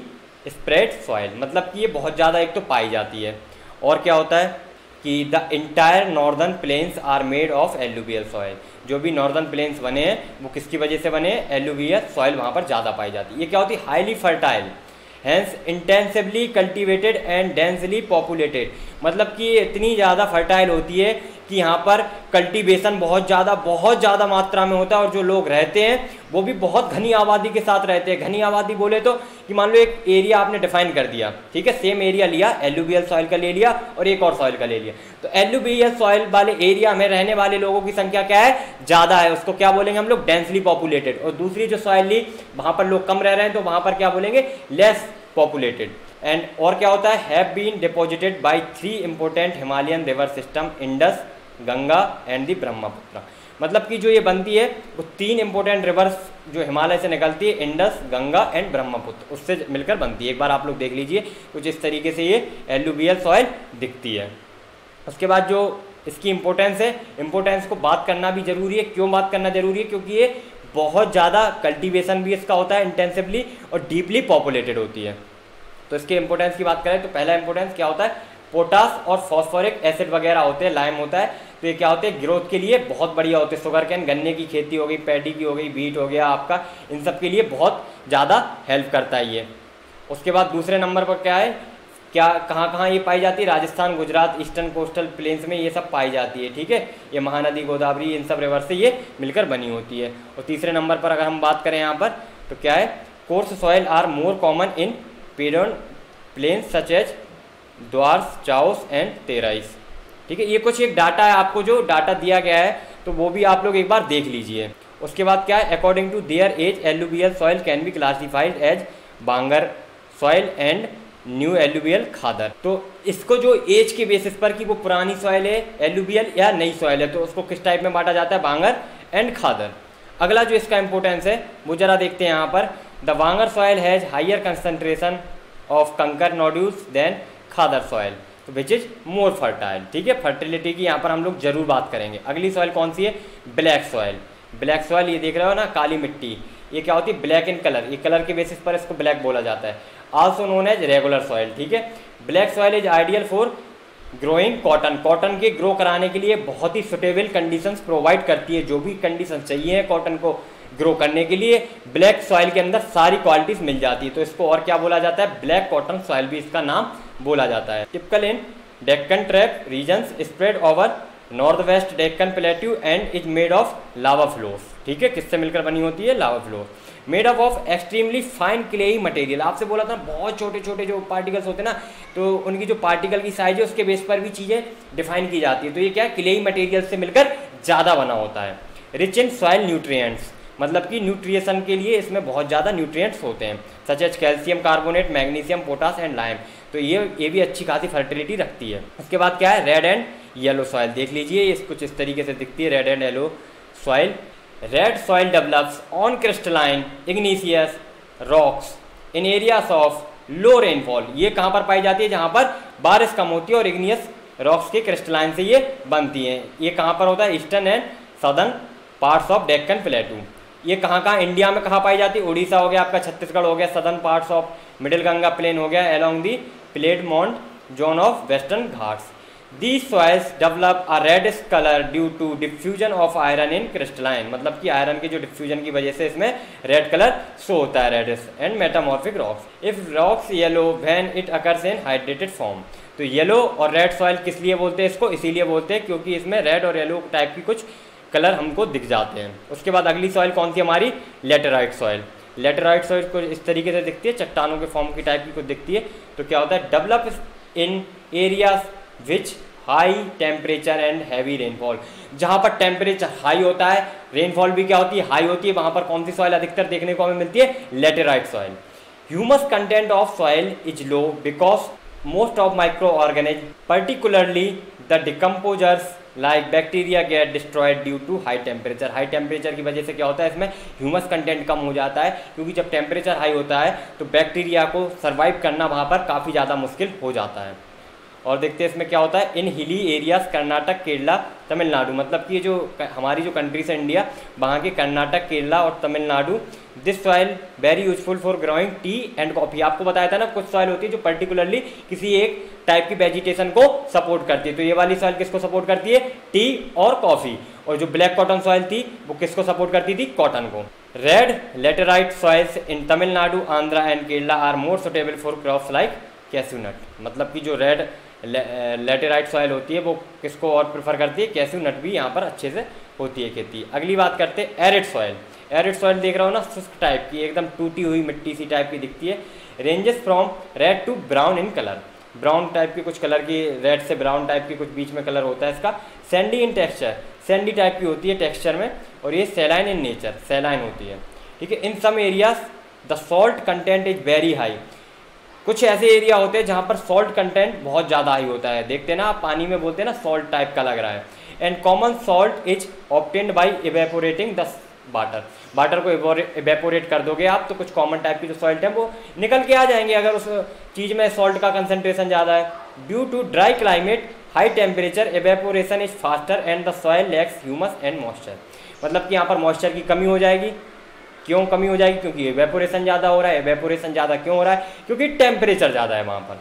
स्प्रेड सॉइल, मतलब कि ये बहुत ज़्यादा एक तो पाई जाती है। और क्या होता है कि the entire northern plains are made of alluvial soil. जो भी नॉर्दर्न प्लेन्स बने हैं वो किसकी वजह से बने हैं? एलुवियल सॉइल वहाँ पर ज़्यादा पाई जाती है। ये क्या होती है? Highly fertile, hence intensively cultivated and densely populated, मतलब कि ये इतनी ज़्यादा फर्टाइल होती है कि यहाँ पर कल्टीवेशन बहुत ज़्यादा मात्रा में होता है। और जो लोग रहते हैं वो भी बहुत घनी आबादी के साथ रहते हैं। घनी आबादी बोले तो कि मान लो एक एरिया आपने डिफाइन कर दिया, ठीक है, सेम एरिया लिया, एलुवियल सॉइल का ले लिया और एक और सॉइल का ले लिया, तो एलुवियल सॉइल वाले एरिया में रहने वाले लोगों की संख्या क्या है? ज़्यादा है। उसको क्या बोलेंगे हम लोग? Densely populated. और दूसरी जो सॉइल ली वहाँ पर लोग कम रह रहे हैं तो वहाँ पर क्या बोलेंगे? Less populated. एंड और क्या होता है? Have been deposited by 3 important Himalayan river system, Indus, Ganga and the Brahmaputra. मतलब कि जो ये बनती है वो 3 इंपॉर्टेंट रिवर्स जो हिमालय से निकलती है, इंडस, गंगा एंड ब्रह्मपुत्र, उससे मिलकर बनती है। एक बार आप लोग देख लीजिए कुछ इस तरीके से ये एलुवियल सॉइल दिखती है। उसके बाद जो इसकी इंपॉर्टेंस है, इंपॉर्टेंस को बात करना भी जरूरी है। क्यों बात करना जरूरी है? क्योंकि ये बहुत ज़्यादा कल्टीवेशन भी इसका होता है इंटेंसिवली और डीपली पॉपुलेटेड होती है। तो इसके इंपॉर्टेंस की बात करें तो पहला इंपॉर्टेंस क्या होता है? पोटास और फॉस्फोरिक एसिड वगैरह होते हैं, लाइम होता है, तो ये क्या होते हैं? ग्रोथ के लिए बहुत बढ़िया होते हैं। शुगर कैन, गन्ने की खेती हो गई, पैडी की हो गई, बीट हो गया आपका, इन सब के लिए बहुत ज़्यादा हेल्प करता है ये। उसके बाद दूसरे नंबर पर क्या है? क्या कहाँ कहाँ ये पाई जाती है? Rajasthan, Gujarat, eastern coastal planes में ये सब पाई जाती है, ठीक है। ये महानदी, गोदावरी, इन सब रिवर से ये मिलकर बनी होती है। और तीसरे नंबर पर अगर हम बात करें यहाँ पर तो क्या है? Coarse soil are more common in piedmont plains such as Duars, Chos and Terais, ठीक है। ये कुछ एक डाटा है, आपको जो डाटा दिया गया है तो वो भी आप लोग एक बार देख लीजिए। उसके बाद क्या है? According to their age alluvial soil can be classified as bangar soil and new alluvial khadar. तो इसको जो एज के बेसिस पर कि वो पुरानी सॉइल है एलुवियल या नई सॉइल है, तो उसको किस टाइप में बांटा जाता है? बांगर एंड खादर। अगला जो इसका इंपॉर्टेंस है वो जरा देखते हैं यहाँ पर। The bangar soil has higher concentration of kankar nodules than khadar soil which is more fertile, ठीक है। फर्टिलिटी की यहाँ पर हम लोग जरूर बात करेंगे। अगली सॉइल कौन सी है? Black soil. ब्लैक सॉइल ये देख रहे हो ना, काली मिट्टी, ये क्या होती है? ब्लैक इन कलर, ये कलर के बेसिस पर इसको ब्लैक बोला जाता है। Also known as regular soil, ठीक है। Black soil is ideal for growing cotton, cotton के ग्रो कराने के लिए बहुत ही सुटेबल कंडीशंस प्रोवाइड करती है। जो भी कंडीशन चाहिए कॉटन को ग्रो करने के लिए ब्लैक सॉइल के अंदर सारी क्वालिटीज मिल जाती है। तो इसको और क्या बोला जाता है? ब्लैक कॉटन सॉइल भी इसका नाम बोला जाता है। Typical in Deccan trap regions spread over north west Deccan plateau and is made of lava flows, ठीक है। किससे मिलकर बनी होती है? Lava flows. Made up of extremely fine clayey material. आपसे बोला था बहुत छोटे छोटे जो पार्टिकल्स होते हैं ना, तो उनकी जो पार्टिकल की साइज है उसके बेस पर भी चीज़ें डिफाइन की जाती है। तो ये क्या है? क्लेई मटेरियल से मिलकर ज़्यादा बना होता है। रिच इन सॉइल न्यूट्रिएंट्स, मतलब कि न्यूट्रिएशन के लिए इसमें बहुत ज़्यादा न्यूट्रिएंट्स होते हैं, such as calcium carbonate, magnesium, potash and lime. तो ये भी अच्छी खासी फर्टिलिटी रखती है। उसके बाद क्या है? Red and yellow soil. देख लीजिए ये कुछ इस तरीके से दिखती है, red and yellow soil. Red soil develops on crystalline इग्नीशियस rocks in areas of low rainfall. ये कहाँ पर पाई जाती है? जहाँ पर बारिश कम होती है और इग्नियस रॉक्स के क्रिस्टलाइन से ये बनती हैं। ये कहाँ पर होता है? Eastern and southern parts of Deccan प्लेटू। ये कहाँ कहाँ इंडिया में कहाँ पाई जाती है? उड़ीसा हो गया आपका, छत्तीसगढ़ हो गया, southern parts of middle Ganga plain हो गया, along the piedmont zone of western Ghats. These soils develop a reddish color due to diffusion of iron in crystalline, मतलब कि आयरन के जो डिफ्यूजन की वजह से इसमें रेड कलर शो होता है, reddish and metamorphic rocks. If rocks yellow when it occurs in hydrated form. तो येलो और रेड सॉइल किस लिए बोलते हैं इसको? इसीलिए बोलते हैं क्योंकि इसमें रेड और येलो टाइप की कुछ कलर हमको दिख जाते हैं। उसके बाद अगली सॉइल कौन सी हमारी, लेटेराइट सॉइल। लेटेराइट सॉइल को इस तरीके से दिखती है, चट्टानों के फॉर्म की टाइप की कुछ दिखती है। तो क्या होता है, develop in areas which high temperature and heavy rainfall. जहाँ पर टेम्परेचर हाई होता है, रेनफॉल भी क्या होती है, हाई होती है, वहाँ पर कौन सी सॉइल अधिकतर देखने को हमें मिलती है, laterite soil. Humus content of soil is low because most of microorganisms, particularly the decomposers like bacteria, get destroyed due to high temperature। High temperature की वजह से क्या होता है, इसमें ह्यूमस कंटेंट कम हो जाता है, क्योंकि जब टेम्परेचर हाई होता है तो बैक्टीरिया को सर्वाइव करना वहाँ पर काफ़ी ज़्यादा मुश्किल हो जाता है। और देखते हैं इसमें क्या होता है, इन हिली एरियाज कर्नाटक, केरला, तमिलनाडु, मतलब कि ये जो हमारी जो कंट्रीज है इंडिया, वहाँ के कर्नाटक, केरला और Tamil Nadu, this soil very useful for growing T and coffee. आपको बताया था ना, कुछ सॉइल होती है जो पर्टिकुलरली किसी एक टाइप की वेजिटेशन को सपोर्ट करती है। तो ये वाली सॉइल किसको सपोर्ट करती है, टी और कॉफ़ी। और जो ब्लैक कॉटन सॉइल थी वो किसको सपोर्ट करती थी, कॉटन को। Red laterite soils in Tamil Nadu, Andhra and Kerala are more suitable for crops like cashew nut. मतलब कि जो रेड लेटेराइट सॉइल होती है वो किसको और प्रेफर करती है, कैस्यू नट भी यहाँ पर अच्छे से होती है खेती। अगली बात करते हैं एरिड सॉइल। एरिड सॉइल देख रहा हो ना, शुष्क टाइप की, एकदम टूटी हुई मिट्टी सी टाइप की दिखती है। Ranges from red to brown in colour, brown type की कुछ कलर की, रेड से ब्राउन टाइप की कुछ बीच में कलर होता है इसका। सैंडी इन टेक्सचर, सैंडी टाइप की होती है टेक्सचर में। और ये सैलाइन इन नेचर, सैलाइन होती है, ठीक है। In some areas the salt content is very high. कुछ ऐसे एरिया होते हैं जहाँ पर सॉल्ट कंटेंट बहुत ज़्यादा हाई होता है। देखते हैं ना आप, पानी में बोलते हैं ना सॉल्ट टाइप का लग रहा है। And common salt is obtained by evaporating the water. Water को इवेपोरेट कर दोगे आप तो कुछ कॉमन टाइप की जो सॉल्ट है वो निकल के आ जाएंगे, अगर उस चीज़ में सॉल्ट का कंसनट्रेशन ज़्यादा है। Due to dry climate, high temperature, evaporation is faster and the soil lacks humus and moisture. मतलब कि यहाँ पर मॉइस्चर की कमी हो जाएगी। क्यों कमी हो जाएगी, क्योंकि इवेपोरेशन ज़्यादा हो रहा है। इवेपोरेशन ज़्यादा क्यों हो रहा है, क्योंकि टेम्परेचर ज़्यादा है वहाँ पर।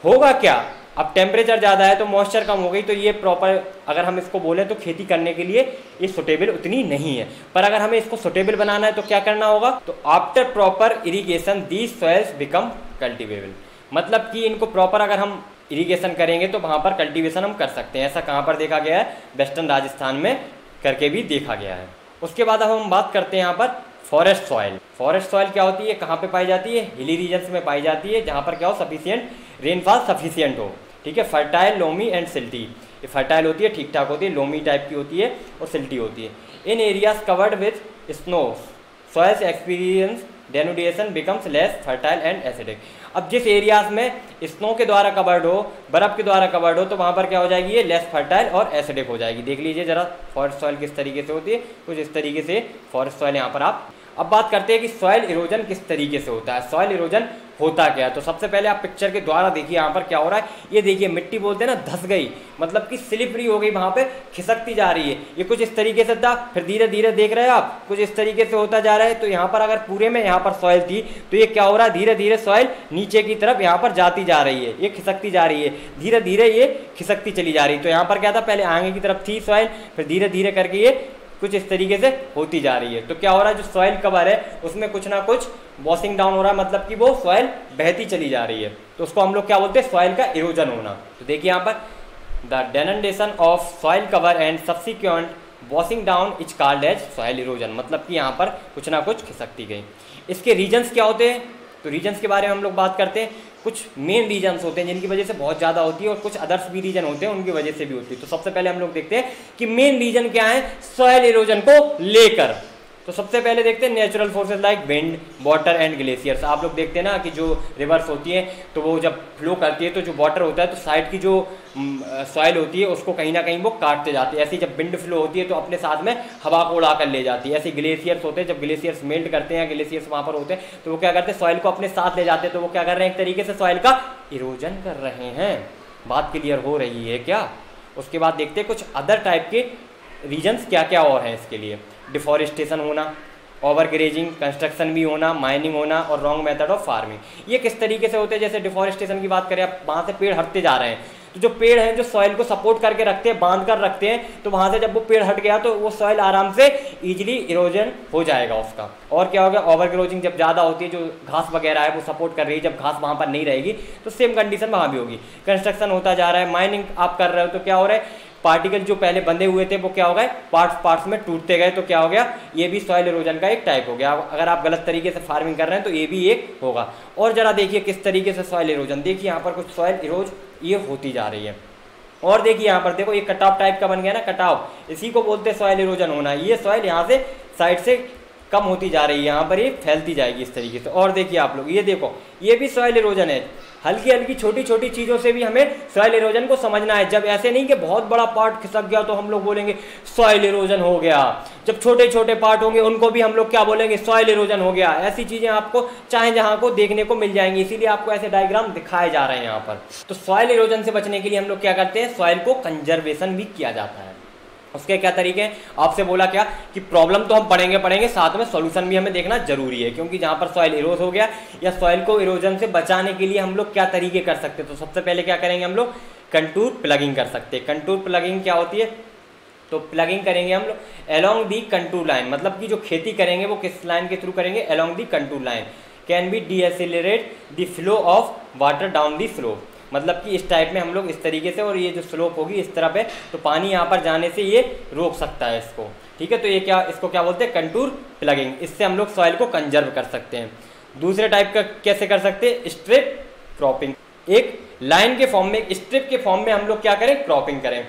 होगा क्या, अब टेम्परेचर ज़्यादा है तो मॉइस्चर कम हो गई, तो ये प्रॉपर अगर हम इसको बोलें तो खेती करने के लिए ये सुटेबल उतनी नहीं है। पर अगर हमें इसको सुटेबल बनाना है तो क्या करना होगा, तो after proper irrigation these soils become cultivable. मतलब कि इनको प्रॉपर अगर हम इरीगेशन करेंगे तो वहाँ पर कल्टिवेशन हम कर सकते हैं। ऐसा कहाँ पर देखा गया है, वेस्टर्न राजस्थान में करके भी देखा गया है। उसके बाद अब हम बात करते हैं यहाँ पर फॉरेस्ट सॉइल। फॉरेस्ट सॉइल क्या होती है, कहाँ पे पाई जाती है, हिली रीजन्स में पाई जाती है, जहाँ पर क्या हो, सफिशिएंट रेनफॉल सफिशिएंट हो, ठीक है। Fertile, loamy and silty. ये फर्टाइल होती है, ठीक ठाक होती है, लोमी टाइप की होती है और सिल्टी होती है। In areas covered with snow soils experience denudation becomes less fertile and acidic. अब जिस एरियाज में स्नो के द्वारा कवर्ड हो, बर्फ़ के द्वारा कवर्ड हो, तो वहाँ पर क्या हो जाएगी, ये लेस फर्टाइल और एसिडिक हो जाएगी। देख लीजिए जरा फॉरेस्ट सॉइल किस तरीके से होती है, कुछ इस तरीके से फॉरेस्ट सॉइल यहाँ पर आप। अब बात करते हैं कि सॉइल इरोजन किस तरीके से होता है, सॉइल इरोजन होता क्या है। तो सबसे पहले आप पिक्चर के द्वारा देखिए यहाँ पर क्या हो रहा है। ये देखिए मिट्टी बोलते हैं ना, धस गई, मतलब कि स्लिपरी हो गई, वहाँ पे खिसकती जा रही है। ये कुछ इस तरीके से था, फिर धीरे धीरे देख रहे हैं आप, कुछ इस तरीके से होता जा रहा है। तो यहाँ पर अगर पूरे में यहाँ पर सॉइल थी तो ये क्या हो रहा है, धीरे धीरे सॉइल नीचे की तरफ यहाँ पर जाती जा रही है, ये खिसकती जा रही है, धीरे धीरे ये खिसकती चली जा रही है। तो यहाँ पर क्या था, पहले आगे की तरफ थी सॉइल, फिर धीरे धीरे करके ये कुछ इस तरीके से होती जा रही है। तो क्या हो रहा है, जो सॉइल कवर है उसमें कुछ ना कुछ वॉशिंग डाउन हो रहा है, मतलब कि वो सॉइल बहती चली जा रही है। तो उसको हम लोग क्या बोलते हैं, सॉइल का इरोजन होना। तो देखिए यहाँ पर the denudation of soil cover and subsequent washing down is called as soil erosion. मतलब कि यहाँ पर कुछ ना कुछ खिसकती गई। इसके रीजन्स क्या होते हैं, तो रीजन्स के बारे में हम लोग बात करते हैं। कुछ मेन रीजन्स होते हैं जिनकी वजह से बहुत ज़्यादा होती है, और कुछ अदर्स भी रीजन होते हैं उनकी वजह से भी होती है। तो सबसे पहले हम लोग देखते हैं कि मेन रीजन क्या है सॉइल इरोजन को लेकर। तो सबसे पहले देखते हैं natural forces like wind, water and glaciers. आप लोग देखते हैं ना कि जो रिवर्स होती है तो वो जब फ्लो करती है तो जो वाटर होता है तो साइड की जो सॉइल होती है उसको कहीं ना कहीं वो काटते जाते हैं। ऐसी जब विंड फ्लो होती है तो अपने साथ में हवा को उड़ा कर ले जाती है। ऐसे ग्लेशियर्स होते हैं, जब ग्लेशियर्स मेल्ट करते हैं, ग्लेशियर्स वहाँ पर होते हैं तो वो क्या करते हैं, सॉइल को अपने साथ ले जाते हैं। तो वो क्या कर रहे हैं, एक तरीके से सॉइल का इरोजन कर रहे हैं। बात क्लियर हो रही है क्या। उसके बाद देखते हैं कुछ अदर टाइप के रीजन्स क्या क्या और हैं इसके लिए। डिफॉरेस्टेशन होना, ओवर ग्रेजिंग, कंस्ट्रक्शन भी होना, माइनिंग होना और रॉन्ग मेथड ऑफ फार्मिंग। ये किस तरीके से होते हैं, जैसे डिफॉरेस्टेशन की बात करें, आप वहाँ से पेड़ हटते जा रहे हैं तो जो पेड़ हैं जो सॉइल को सपोर्ट करके रखते हैं, बांध कर रखते हैं, तो वहाँ से जब वो पेड़ हट गया तो वो सॉइल आराम से इजीली इरोजन हो जाएगा उसका। और क्या होगा, ओवर ग्रोजिंग जब ज़्यादा होती है, जो घास वगैरह है वो सपोर्ट कर रही है, जब घास वहाँ पर नहीं रहेगी तो सेम कंडीशन वहाँ भी होगी। कंस्ट्रक्शन होता जा रहा है, माइनिंग आप कर रहे हो तो क्या हो रहा है, पार्टिकल जो पहले बंधे हुए थे वो क्या हो गए, पार्ट्स में टूटते गए, तो क्या हो गया, ये भी सॉइल इरोजन का एक टाइप हो गया। अगर आप गलत तरीके से फार्मिंग कर रहे हैं तो ये भी एक होगा। और जरा देखिए किस तरीके से सॉइल इरोजन, देखिए यहाँ पर कुछ सॉइल इरोज ये होती जा रही है। और देखिए यहाँ पर देखो ये कटाव टाइप का बन गया ना, कटाव, इसी को बोलते हैं सॉइल इरोजन होना। ये सॉइल यहाँ से साइड से कम होती जा रही है, यहाँ पर ये फैलती जाएगी इस तरीके से। और देखिए आप लोग ये देखो, ये भी सॉइल इरोजन है। हल्की हल्की छोटी छोटी चीज़ों से भी हमें सॉइल इरोजन को समझना है। जब ऐसे नहीं कि बहुत बड़ा पार्ट खिसक गया तो हम लोग बोलेंगे सॉइल इरोजन हो गया, जब छोटे छोटे पार्ट होंगे उनको भी हम लोग क्या बोलेंगे, सॉइल इरोजन हो गया। ऐसी चीज़ें आपको चाहे जहाँ को देखने को मिल जाएंगी, इसीलिए आपको ऐसे डायग्राम दिखाए जा रहे हैं यहाँ पर। तो सॉइल इरोजन से बचने के लिए हम लोग क्या करते हैं, सॉइल को कंजर्वेशन भी किया जाता है। उसके क्या तरीके हैं, आपसे बोला क्या कि प्रॉब्लम तो हम पढ़ेंगे साथ में सॉल्यूशन भी हमें देखना जरूरी है, क्योंकि जहाँ पर सॉइल इरोज हो गया या सॉइल को इरोजन से बचाने के लिए हम लोग क्या तरीके कर सकते हैं। तो सबसे पहले क्या करेंगे हम लोग, कंटूर प्लगिंग कर सकते हैं। कंटूर प्लगिंग क्या होती है, तो प्लगिंग करेंगे हम लोग अलोंग दी कंटूर लाइन, मतलब कि जो खेती करेंगे वो किस लाइन के थ्रू करेंगे, along the contour line. Can be decelerate the flow of water down the slope, मतलब कि इस टाइप में हम लोग इस तरीके से, और ये जो स्लोप होगी इस तरफ है तो पानी यहाँ पर जाने से ये रोक सकता है इसको, ठीक है। तो ये क्या, इसको क्या बोलते हैं, कंटूर प्लगिंग। इससे हम लोग सॉइल को कंजर्व कर सकते हैं। दूसरे टाइप का कैसे कर सकते हैं, स्ट्रिप क्रॉपिंग। एक लाइन के फॉर्म में, एक स्ट्रिप के फॉर्म में हम लोग क्या करें, क्रॉपिंग करें।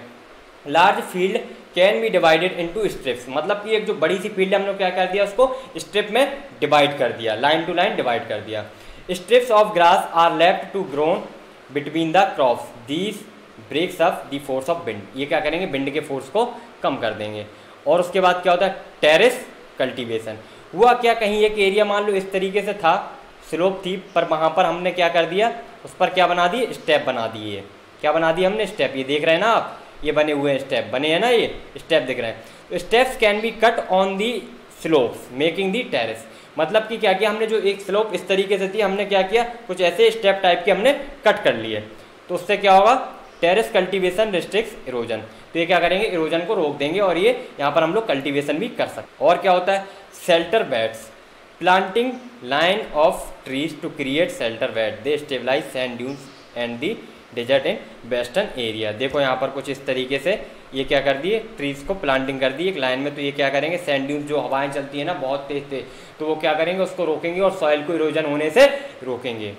Large field can be divided into strips, मतलब कि एक जो बड़ी सी फील्ड है हम लोग क्या कर दिया, उसको स्ट्रिप में डिवाइड कर दिया, लाइन टू लाइन डिवाइड कर दिया। Strips of grass are left to grown between the crops, these breaks up the force of wind. ये क्या करेंगे, विंड के फोर्स को कम कर देंगे। और उसके बाद क्या होता है, टेरेस कल्टीवेशन। हुआ क्या, कहीं एक एरिया मान लो इस तरीके से था, स्लोप थी, पर वहाँ पर हमने क्या कर दिया, उस पर क्या बना दिए, स्टेप बना दिए। क्या बना दिए हमने, स्टेप। ये देख रहे हैं ना आप, ये बने हुए हैं स्टेप, बने हैं ना, ये स्टेप दिख रहे हैं। तो steps can be cut on the slopes making the terrace, मतलब कि क्या किया हमने, जो एक स्लोप इस तरीके से थी, हमने क्या किया, कुछ ऐसे स्टेप टाइप के हमने कट कर लिए। तो उससे क्या होगा, टेरेस कल्टीवेशन रिस्ट्रिक्ट्स इरोजन। तो ये क्या करेंगे, इरोजन को रोक देंगे, और ये यहाँ पर हम लोग कल्टीवेशन भी कर सकते हैं। और क्या होता है, shelter beds, planting line of trees to create shelter bed, they stabilise sand dunes and the desert in western area. देखो यहाँ पर कुछ इस तरीके से ये क्या कर दिए, ट्रीज को प्लांटिंग कर दी एक लाइन में। तो ये क्या करेंगे, सैंड ड्यून्स, जो हवाएं चलती है ना बहुत तेज तेज, तो वो क्या करेंगे, उसको रोकेंगे और सॉइल को इरोजन होने से रोकेंगे,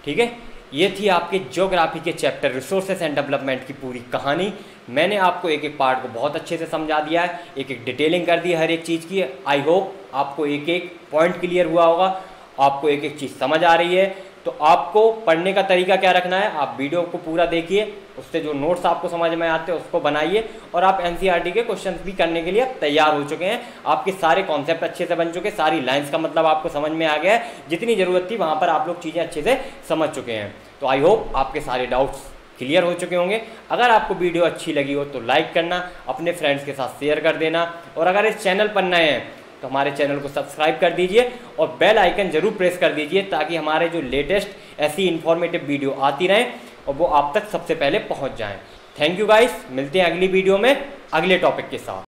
ठीक है। ये थी आपके ज्योग्राफी के चैप्टर रिसोर्सेस एंड डेवलपमेंट की पूरी कहानी। मैंने आपको एक एक पार्ट को बहुत अच्छे से समझा दिया है, एक एक डिटेलिंग कर दी है हर एक चीज़ की। आई होप आपको एक एक पॉइंट क्लियर हुआ होगा, आपको एक एक चीज़ समझ आ रही है। तो आपको पढ़ने का तरीका क्या रखना है, आप वीडियो को पूरा देखिए, उससे जो नोट्स आपको समझ में आते हैं उसको बनाइए, और आप एनसीईआरटी के क्वेश्चंस भी करने के लिए आप तैयार हो चुके हैं। आपके सारे कॉन्सेप्ट अच्छे से बन चुके हैं, सारी लाइंस का मतलब आपको समझ में आ गया है, जितनी ज़रूरत थी वहाँ पर आप लोग चीज़ें अच्छे से समझ चुके हैं। तो आई होप आपके सारे डाउट्स क्लियर हो चुके होंगे। अगर आपको वीडियो अच्छी लगी हो तो लाइक करना, अपने फ्रेंड्स के साथ शेयर कर देना, और अगर इस चैनल पर नए हैं तो हमारे चैनल को सब्सक्राइब कर दीजिए और बेल आइकन जरूर प्रेस कर दीजिए, ताकि हमारे जो लेटेस्ट ऐसी इन्फॉर्मेटिव वीडियो आती रहें और वो आप तक सबसे पहले पहुंच जाएं। थैंक यू गाइस, मिलते हैं अगली वीडियो में अगले टॉपिक के साथ।